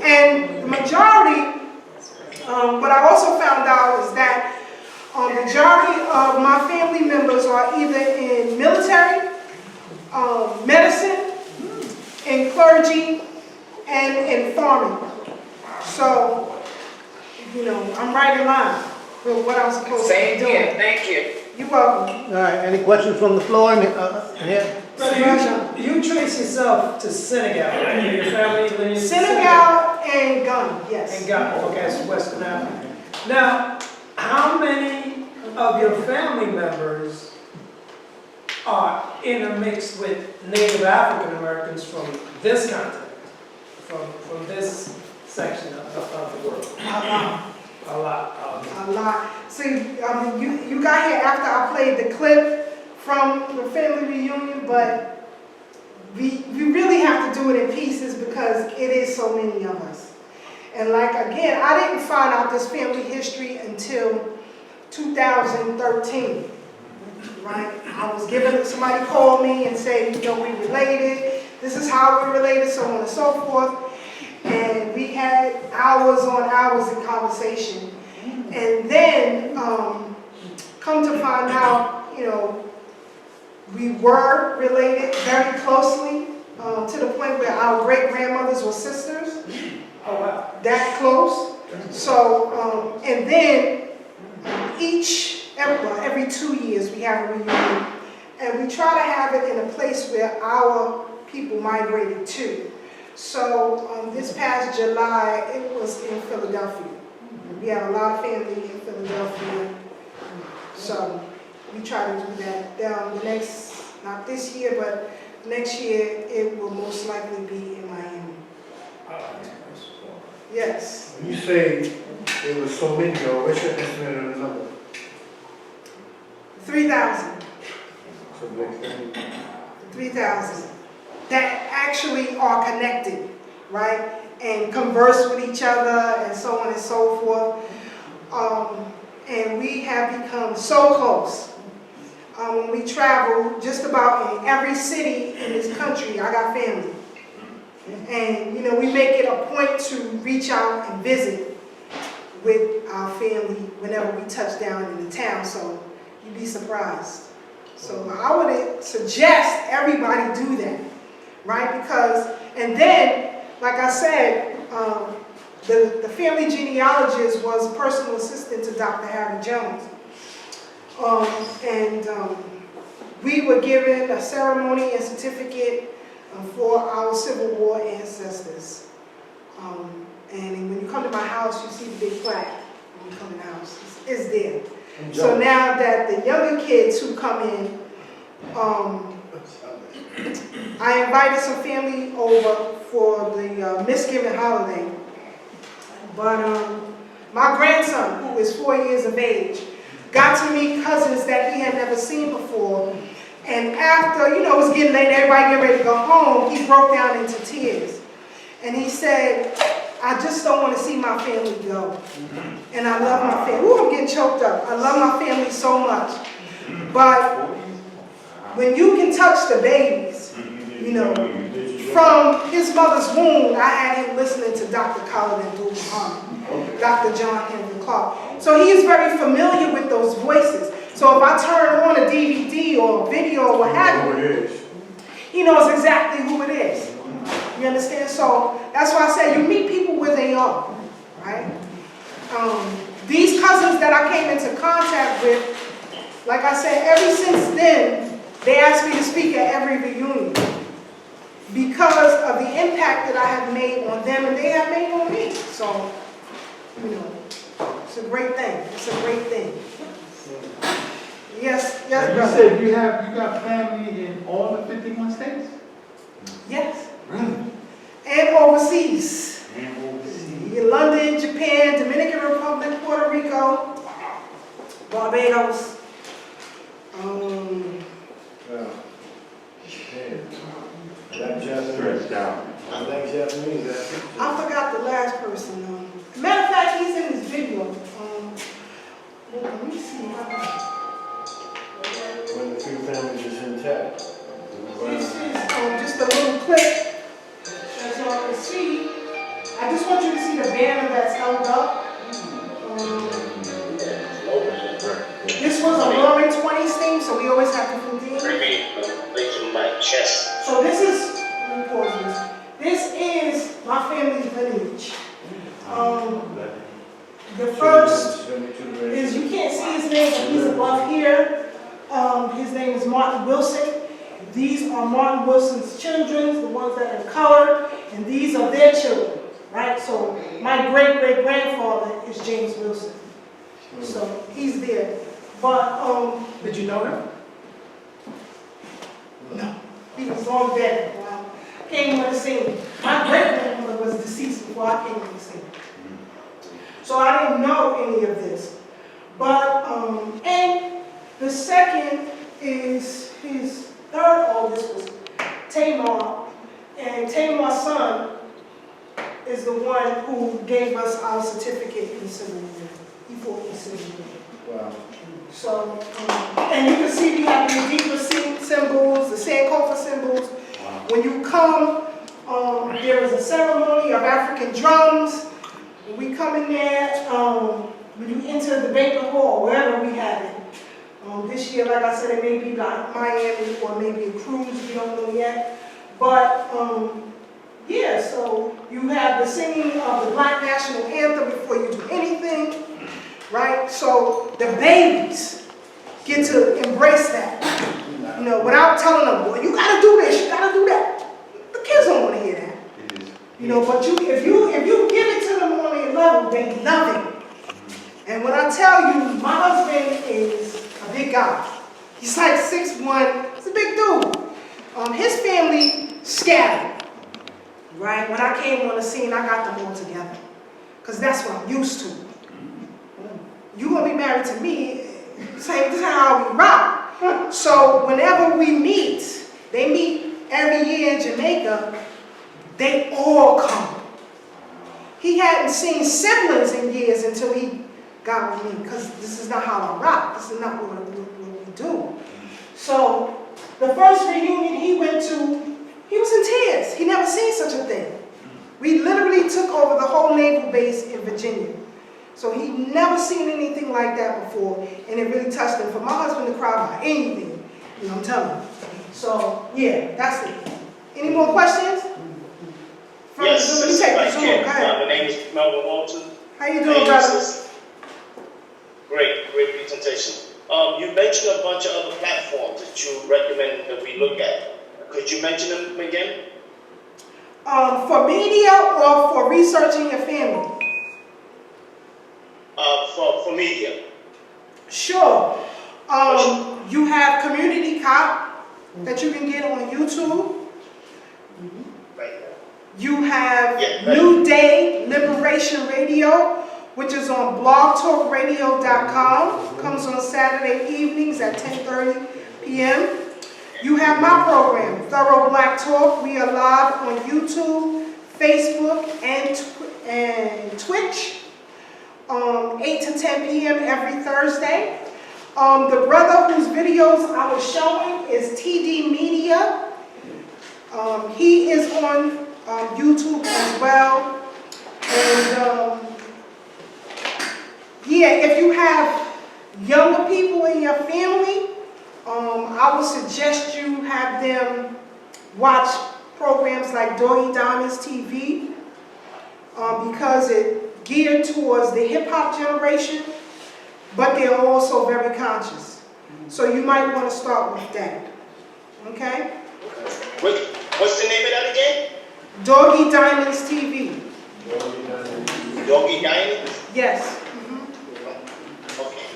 And the majority, what I also found out is that majority of my family members are either in military, medicine, in clergy, and in farming. So, I'm right in line with what I'm supposed to be doing. Thank you. You're welcome. All right, any questions from the floor? Here? You trace yourself to Senegal, right? Your family lineage? Senegal and Ghana, yes. And Ghana, okay, it's Western Africa. Now, how many of your family members are intermixed with Native African Americans from this continent, from this section of the world? A lot. A lot. See, you got here after I played the clip from the family reunion, but we really have to do it in pieces because it is so many of us. And again, I didn't find out this family history until 2013, right? I was somebody called me and said, we related, this is how we're related, so on and so forth. And we had hours on hours of conversation. And then, come to find out, we were related very closely to the point where our great-grandmothers were sisters. Oh, wow. That close. So, and then every 2 years we have a reunion. And we try to have it in a place where our people migrated to. So this past July, it was in Philadelphia. We have a lot of family in Philadelphia. So we try to do that. Not this year, but next year, it will most likely be in Miami. Yes. When you say it was so many, what's your estimate of the number? 3,000. So 3,000. that actually are connected, right? And converse with each other and so on and so forth. And we have become so close. When we travel just about in every city in this country, I got family. And, you know, we make it a point to reach out and visit with our family whenever we touch down in the town, so you'd be surprised. So I would suggest everybody do that, right? Because, and then, like I said, the family genealogist was personal assistant to Dr. Harry Jones. We were given a ceremony and certificate for our Civil War ancestors. And when you come to my house, you see the big plaque when you come in the house. It's there. So now that the younger kids who come in, I invited some family over for the Misgiving holiday. But my grandson, who is 4 years of age, got to meet cousins that he had never seen before. And after, you know, it was getting late, everybody getting ready to go home, he broke down into tears. And he said, I just don't want to see my family go. And I love my family. Ooh, I'm getting choked up. I love my family so much. But when you can touch the babies, you know, from his mother's womb, I had him listening to Dr. Colin and Dr. John Henry Clark. So he is very familiar with those voices. So if I turn on a DVD or a video or what have you, he knows exactly who it is. You understand? So that's why I say you meet people where they are, right? These cousins that I came into contact with, like I said, ever since then, they asked me to speak at every reunion because of the impact that I have made on them and they have made on me. So, you know, it's a great thing. It's a great thing. Yes, yes, you brother. said you got family in all the 51 states? Yes. Really? And overseas. And overseas. London, Japan, Dominican Republic, Puerto Rico, Barbados. That just stretched out. I think Japanese, that's it. I forgot the last person. Matter of fact, he's in this video. Let me see. When the two families is intact. This is just a little clip, as y'all can see. I just want you to see the banner that's held up. This was a Roaring 20s thing, so we always have to continue. My chest. So this is, let me pause this. This is my family's lineage. The first is, you can't see his name, but he's above here. His name is Martin Wilson. These are Martin Wilson's children, the ones that are colored, and these are their children, right? So my great-great-grandfather is James Wilson. So he's there. But, Did you know him? no, he was long dead. I came on the scene. My great-grandmother was deceased before I came on the scene. So I didn't know any of this. But, and the second is his third oldest was Tamar. And Tamar's son is the one who gave us our certificate in Civil War. He fought in Civil War. Wow. So, and you can see we have the Adipa symbols, the Sankofa symbols. When you come, there is a ceremony of African drums. When we come in there, when you enter the banquet hall, wherever we have it. This year, like I said, it may be like Miami or maybe a cruise, we don't know yet. But, yeah, so you have the singing of the Black National Anthem before you do anything. Right? So the babies get to embrace that. You know, without telling them, well, you gotta do this, you gotta do that. The kids don't want to hear that. You know, but if you give it to them on their level, they love it. And when I tell you, my husband is a big guy. He's like 6'1", he's a big dude. His family scattered. Right? When I came on the scene, I got them all together. Because that's what I'm used to. You're going to be married to me, this is how we rock. So whenever we meet, they meet every year in Jamaica, they all come. He hadn't seen siblings in years until he got with me, because this is not how I rock. This is not what we do. So the first reunion he went to, he was in tears. He never seen such a thing. We literally took over the whole naval base in Virginia. So he never seen anything like that before, and it really touched him. For my husband to cry about anything, you know, I'm telling you. So yeah, that's it. Any more questions? Yes, Let me if take I the Zoom. can. Go ahead. My name is Melvin Walton. How you doing, brother? Great presentation. You mentioned a bunch of other platforms that you recommend that we look at. Could you mention them again? For media or for researching your family? For media. Sure. You have Community Cop that you can get on YouTube. You have New Day Liberation Radio, which is on blogtalkradio.com. Comes on Saturday evenings at 10:30 p.m. You have my program, Thorough Black Talk. We are live on YouTube, Facebook, and Twitch, 8 to 10 p.m. every Thursday. The brother whose videos I was showing is TD Media. He is on YouTube as well. And yeah, if you have younger people in your family, I would suggest you have them watch programs like Doggy Diamonds TV because it geared towards the hip-hop generation, but they're also very conscious. So you might want to start with that. Okay? What's the name of that again? Doggy Diamonds TV. Doggy Diamonds? Yes. Okay.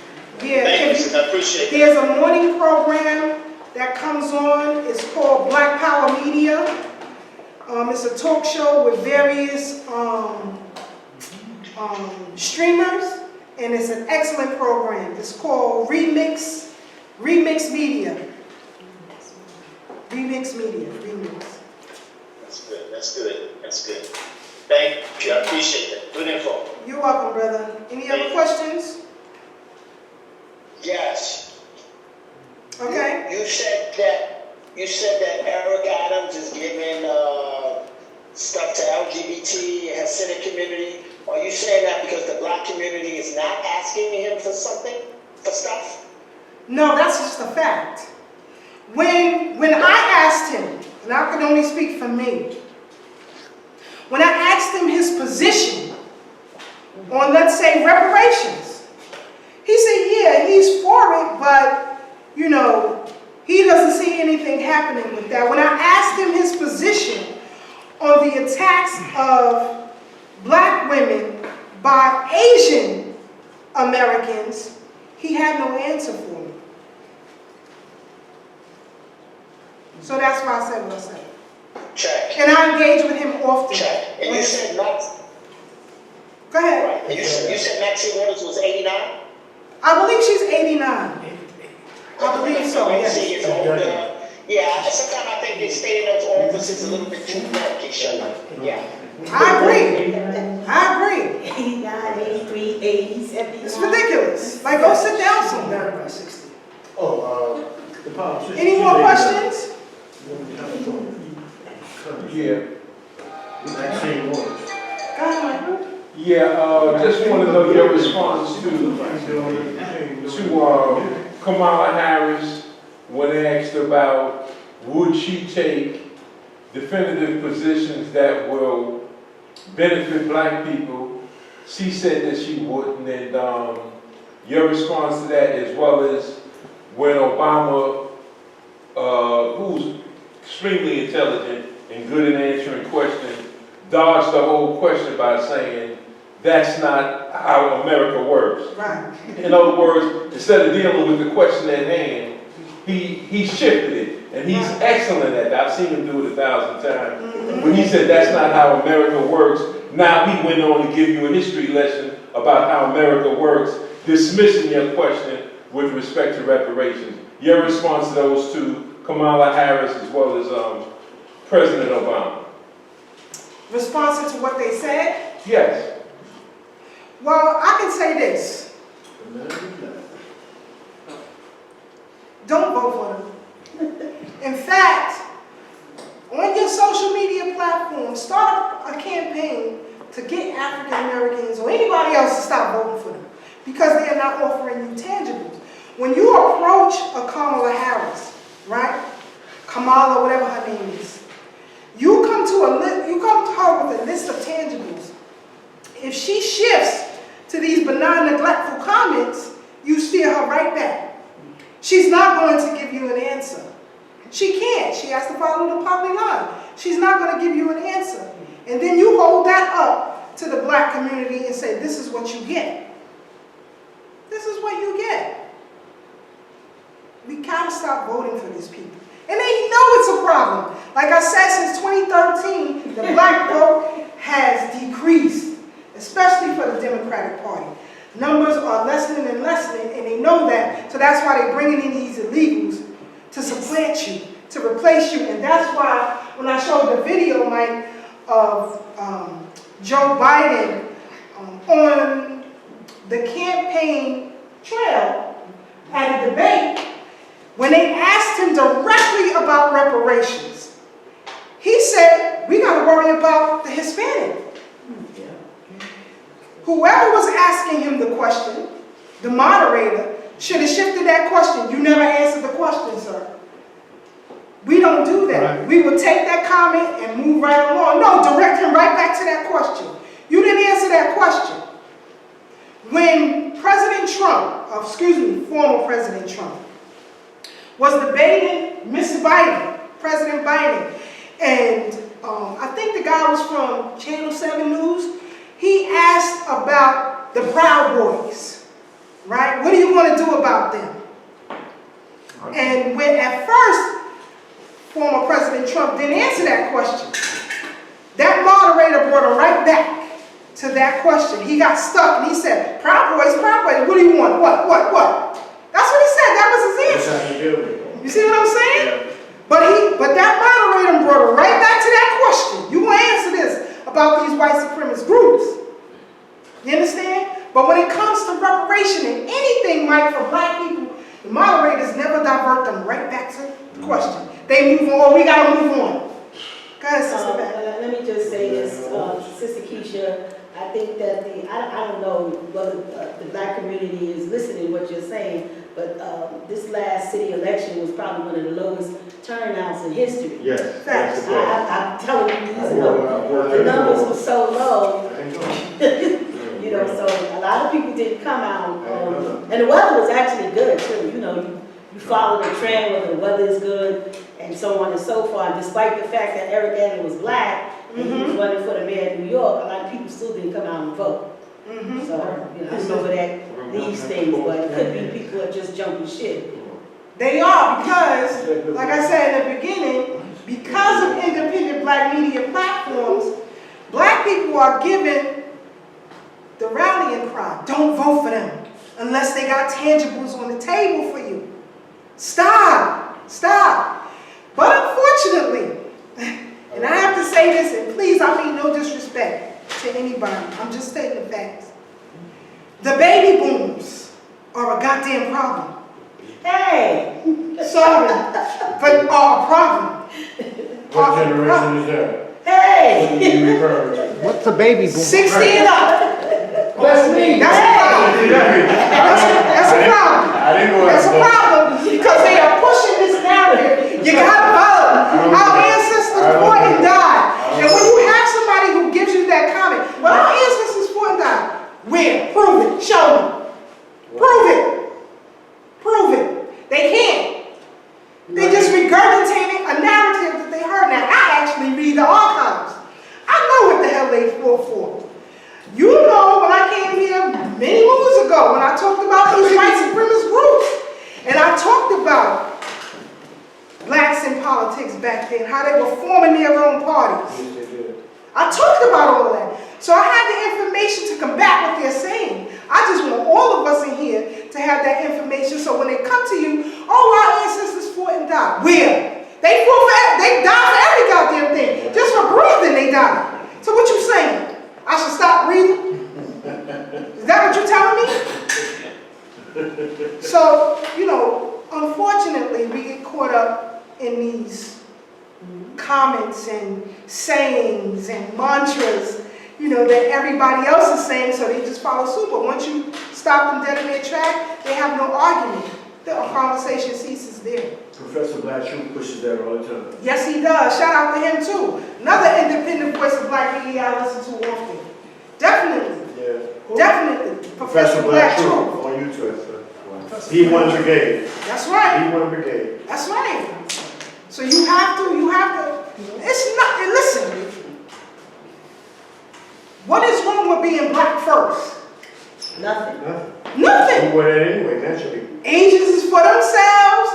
Yeah, Thank you, I appreciate it. There's a morning program that comes on. It's called Black Power Media. It's a talk show with various streamers, and it's an excellent program. It's called Remix Media. Remix Media. That's good. That's good. That's good. Thank you. I appreciate that. Good info. You're welcome, brother. Any other questions? Yes. Okay. You said that Eric Adams is giving stuff to LGBT and Hasidic community. Are you saying that because the black community is not asking him for stuff? No, that's just a fact. When I asked him, and I can only speak for me, when I asked him his position on, let's say, reparations, he said, yeah, he's for it, but, you know, he doesn't see anything happening with that. When I asked him his position on the attacks of black women by Asian Americans, he had no answer for me. So that's why I said what I said. Check. And I engage with him often. Check. And you said Go ahead. Right. And you said Maxine Waters was 89? I believe she's 89. I believe so, yes. Yeah, sometimes I think they stay in those offices a little bit too long, Keisha. Yeah. I agree. I agree. 89, 83, 80, 70. It's ridiculous. Like, go sit down somewhere. The politician. Any more questions? Yeah. Maxine Waters. Go ahead, Michael. Yeah, just want to know your response to Kamala Harris when asked about would she take definitive positions that will benefit black people. She said that she wouldn't, and your response to that, as well as when Obama, who's extremely intelligent and good at answering questions, dodged the whole question by saying that's not how America works. Right. In other words, instead of dealing with the question at hand, he shifted it, and he's excellent at that. I've seen him do it 1,000 times. When he said that's not how America works, now he went on to give you a history lesson about how America works, dismissing your question with respect to reparations. Your response to those two, Kamala Harris as well as President Obama? Responsive to what they said? Yes. Well, I can say this. Don't vote for them. In fact, on your social media platform, start a campaign to get African Americans or anybody else to stop voting for them because they are not offering you tangibles. When you approach a Kamala Harris, right? Kamala, whatever her name is, you come to her with a list of tangibles. If she shifts to these benign, neglectful comments, you steer her right back. She's not going to give you an answer. She can't. She has to follow the party line. She's not going to give you an answer. And then you hold that up to the black community and say, this is what you get. This is what you get. We gotta stop voting for these people. And they know it's a problem. Like I said, since 2013, the black vote has decreased, especially for the Democratic Party. Numbers are lessening and lessening, and they know that. So that's why they're bringing in these illegals to supplant you, to replace you. And that's why when I showed the video, Mike, of Joe Biden on the campaign trail at a debate, when they asked him directly about reparations, he said, we got to worry about the Hispanic. Whoever was asking him the question, the moderator, should have shifted that question. You never answered the question, sir. We don't do that. Right. We will take that comment and move right along. No, direct him right back to that question. You didn't answer that question. When President Trump, former President Trump, was debating Mr. Biden, President Biden, and I think the guy was from Channel 7 News. He asked about the Proud Boys, right? What are you going to do about them? And when at first, former President Trump didn't answer that question, that moderator brought him right back to that question. He got stuck and he said, Proud Boys, what do you want? What? That's what he said. That was his answer. You see what I'm saying? Yeah. But that moderator brought him right back to that question. You want to answer this about these white supremacist groups. You understand? But when it comes to reparation and anything, Mike, for black people, the moderators never divert them right back to the question. They move on, we got to move on. Go ahead, Sister Pat. Let me just say this, Sister Keisha, I think that I don't know whether the black community is listening to what you're saying, but this last city election was probably one of the lowest turnouts in history. Yes. Facts. I'm telling you, the numbers were so low. You know, so a lot of people didn't come out. And the weather was actually good too. You know, you follow the trend whether the weather is good and so on and so forth. Despite the fact that Eric Adams was black and he was running for the mayor of New York, a lot of people still didn't come out and vote. So, you know, I don't know where that leaves things, but it could be people are just jumping shit. They are because, like I said in the beginning, because of independent black media platforms, black people are given the rallying cry. Don't vote for them unless they got tangibles on the table for you. Stop. But unfortunately, and I have to say this, and please, I mean no disrespect to anybody. I'm just stating the facts. The baby boomers are a goddamn problem. Hey! Sorry, but are a problem. What generation is that? Hey! What are you referring to? What's a baby boomer? 60 and up. That's me. That's a problem. That's a problem. That's a problem because they are pushing this narrative. You gotta vote. Our ancestors fought and died. And when you have somebody who gives you that comment, well, our ancestors fought and died. Where? Prove it. Show me. Prove it. They can't. They just regurgitating a narrative that they heard. Now, I actually read the archives. I know what the hell they fought for. You know, when I came here many moons ago, when I talked about these white supremacist groups, and I talked about blacks in politics back then, how they were forming their own parties. Yes, they did. I talked about all of that. So I had the information to combat what they're saying. I just want all of us in here to have that information so when they come to you, oh, our ancestors fought and died. Where? They died for every goddamn So, you know, unfortunately, we get caught up in these comments and sayings and mantras, you know, that everybody else is saying, so they just follow suit. But once you stop them dead in their track, they have no argument. The conversation ceases there. Professor Black Truth pushes that all the time. Yes, he does. Shout out to him, too. Another independent voice of black media I listen to often. Definitely. Yeah. Definitely. Professor Black Truth on YouTube. He won the brigade. That's right. He won the brigade. That's right. So you have to, it's not, and listen, what is wrong with being black first? Nothing. Nothing. You wear that anyway, naturally. Asians is for themselves,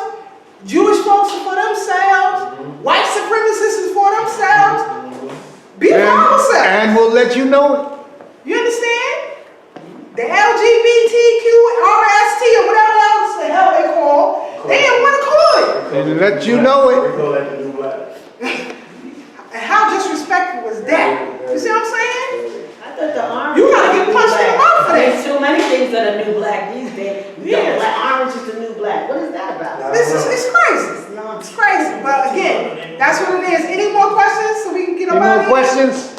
Jewish folks are for themselves, white supremacists is for themselves. Be for yourself. And we'll let you know it. You understand? The LGBTQ, RST, or whatever else the hell they call, they didn't want to call it. And let you know it. We call that the new black. And how disrespectful was that? You see what I'm saying? I thought the orange. You gotta get punched in the mouth for that. There's too many things that are new black these days. Yeah, like orange is the new black. What is that about? It's crazy. It's crazy. But again, that's what it is. Any more questions so we can get up Any out of more here? questions?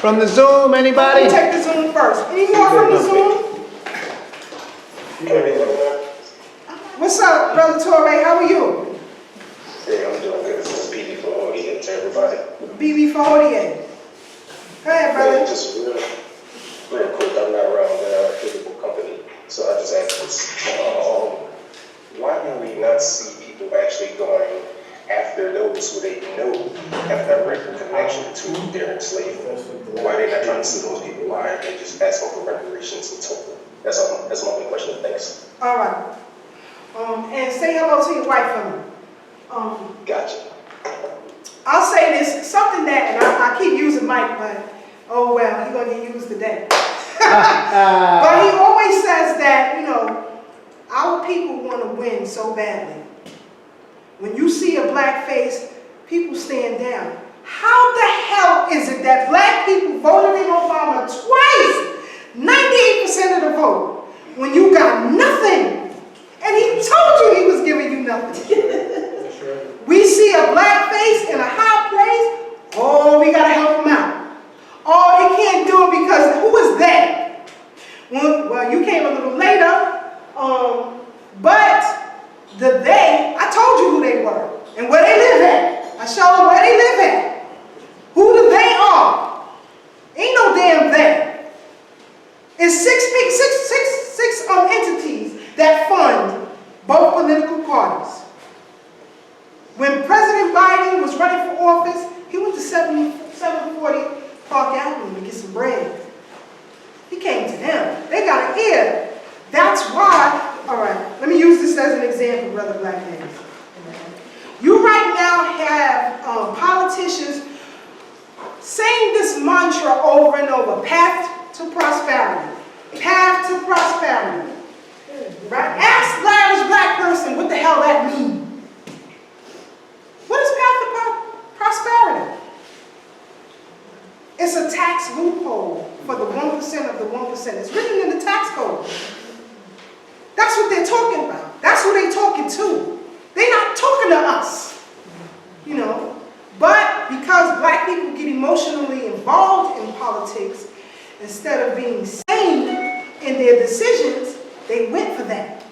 From the Zoom, anybody? We'll take the Zoom first. Any more from the Zoom? What's up, Brother Torre? How are you? Hey, I'm doing good. This is BB for Odie to everybody. BB for Odie. Go ahead, brother. Yeah, just real quick, I'm not around the physical company, so I just asked this. Why do we not see people actually going after those who they know have direct connection to their enslavement? Why are they not trying to sue those people? Why are they just asking for reparations in total? That's all. That's my only question. Thanks. All right. And say hello to your wife for me. Gotcha. I'll say this, something that, and I keep using Mike, but oh well, he's gonna get used today. But he always says that, you know, our people want to win so badly. When you see a black face, people stand down. How the hell is it that black people voted in Obama twice, 98% of the vote, when you got nothing? And he told you he was giving you nothing. We see a black face in a high place, oh, we gotta help him out. Oh, they can't do it because who is that? Well, you came a little later, but I told you who they were and where they live at. I showed them where they live at. Who the they are. Ain't no damn they. It's six entities that fund both political parties. When President Biden was running for office, he went to 740 Park Avenue to get some bread. He came to them. They got an ear. That's why, all right, let me use this as an example, Brother Black Man. You right now have politicians saying this mantra over and over, path to prosperity, path to prosperity. Right? Ask the average black person what the hell that means. What is path to prosperity? It's a tax loophole for the 1% of the 1%. It's written in the tax code. That's what they're talking about. That's who they're talking to. They're not talking to us, you know. But because black people get emotionally involved in politics, instead of being sane in their decisions, they went for that.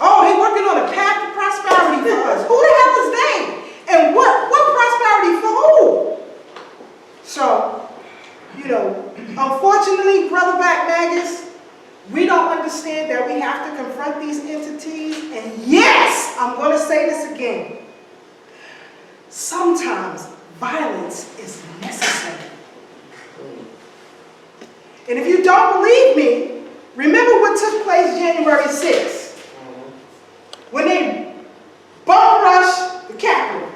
Oh, they're working on a path to prosperity for us. Who the hell is they? And what prosperity for who? So, you know, unfortunately, Brother Black Magus, we don't understand that we have to confront these entities. And yes, I'm going to say this again. Sometimes violence is necessary. And if you don't believe me, remember what took place January 6th. When they bum rushed the Capitol.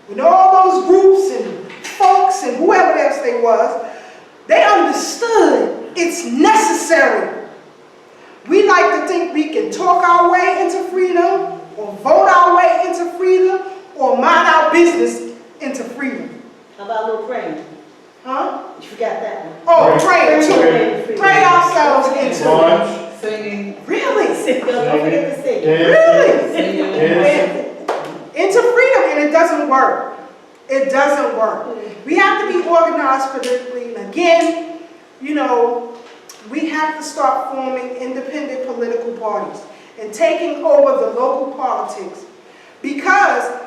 When all those groups and folks and whoever else they was, they understood it's necessary. We like to think we can talk our way into freedom, or vote our way into freedom, or mind our business into freedom. How about a little praying? Huh? You forgot that one. Oh, praying too. Pray ourselves into March. Singing. Really? It doesn't work. We have to be organized politically. And again, you know, we have to start forming independent political parties and taking over the local politics. Because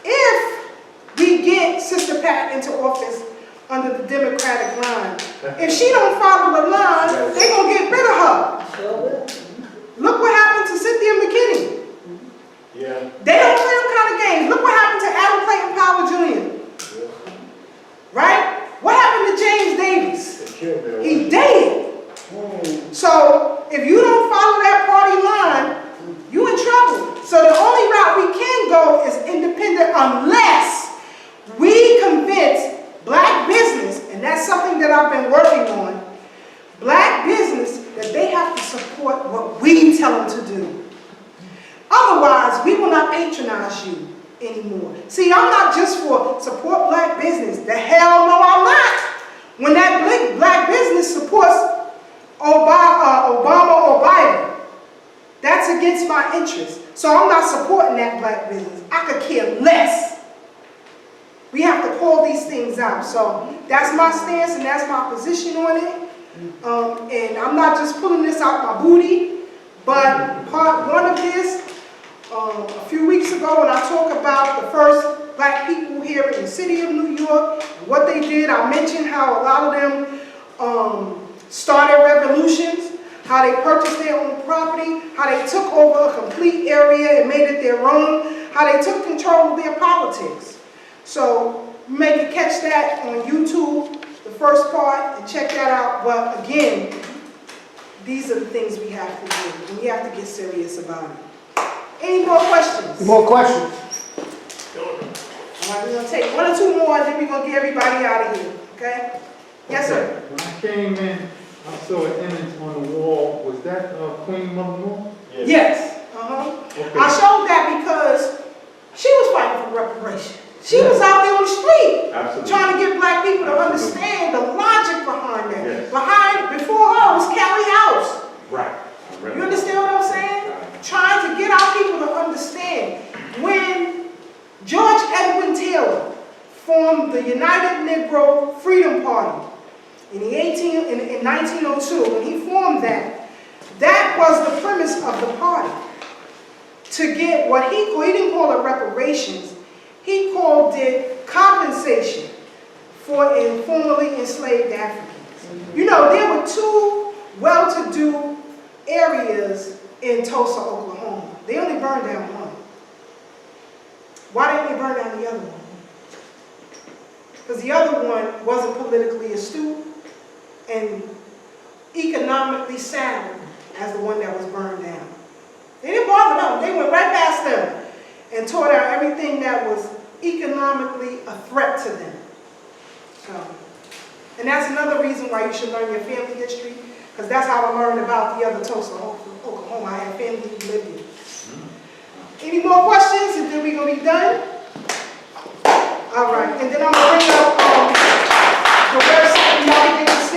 if we get Sister Pat into office under the Democratic line, if she don't follow the line, they're going to get rid of her. Look what happened to Cynthia McKinney. Yeah. They don't play them kind of games. Look what happened to Adam Clayton Powell Jr. Right? What happened to James Davis? He dead. So if you don't follow that party line, you in trouble. So the only route we can go is independent unless we convince black business, and that's something that I've been working on, black business, that they have to support what we tell them to do. Otherwise, we will not patronize you anymore. See, I'm not just for support black business. The hell no, I'm not. When that black business supports Obama or Biden, that's against my interest. So I'm not supporting that black business. I could care less. We have to call these things out. So that's my stance and that's my position on it. And I'm not just pulling this out my booty, but part one of this, a few weeks ago when I talked about the first black people here in the city of New York, and what they did, I mentioned how a lot of them started revolutions, how they purchased their own property, how they took over a complete area and made it their own, how they took control of their politics. So you may can catch that on YouTube, the first part, and check that out. But again, these are the things we have to do, and we have to get serious about it. Any more questions? More questions? All right, we're going to take one or two more, and then we're going to get everybody out of here, okay? Yes, sir. When I came in, I saw an image on the wall. Was that Queen Mother Moon? Yes. Okay. Okay. I showed that because she was fighting for reparation. She was out there on the street trying to get black people to understand the logic behind that. Yes. Before her was Callie House. Right. You understand what I'm saying? Trying to get our people to understand. When George Edwin Taylor formed the United Negro Freedom Party in 1902, when he formed that, that was the premise of the party. To get what he didn't call it reparations, he called it compensation for formerly enslaved Africans. You know, there were two well-to-do areas in Tulsa, Oklahoma. They only burned down one. Why didn't they burn down the other one? Because the other one wasn't politically astute and economically sound as the one that was burned down. They didn't bother them. They went right past them and tore down everything that was economically a threat to them. So, and that's another reason why you should learn your family history, because that's how I learned about the other Tulsa, Oklahoma. I had family who lived here. Any more questions, and then we're going to be done? All right, and then I'm going to bring up the website.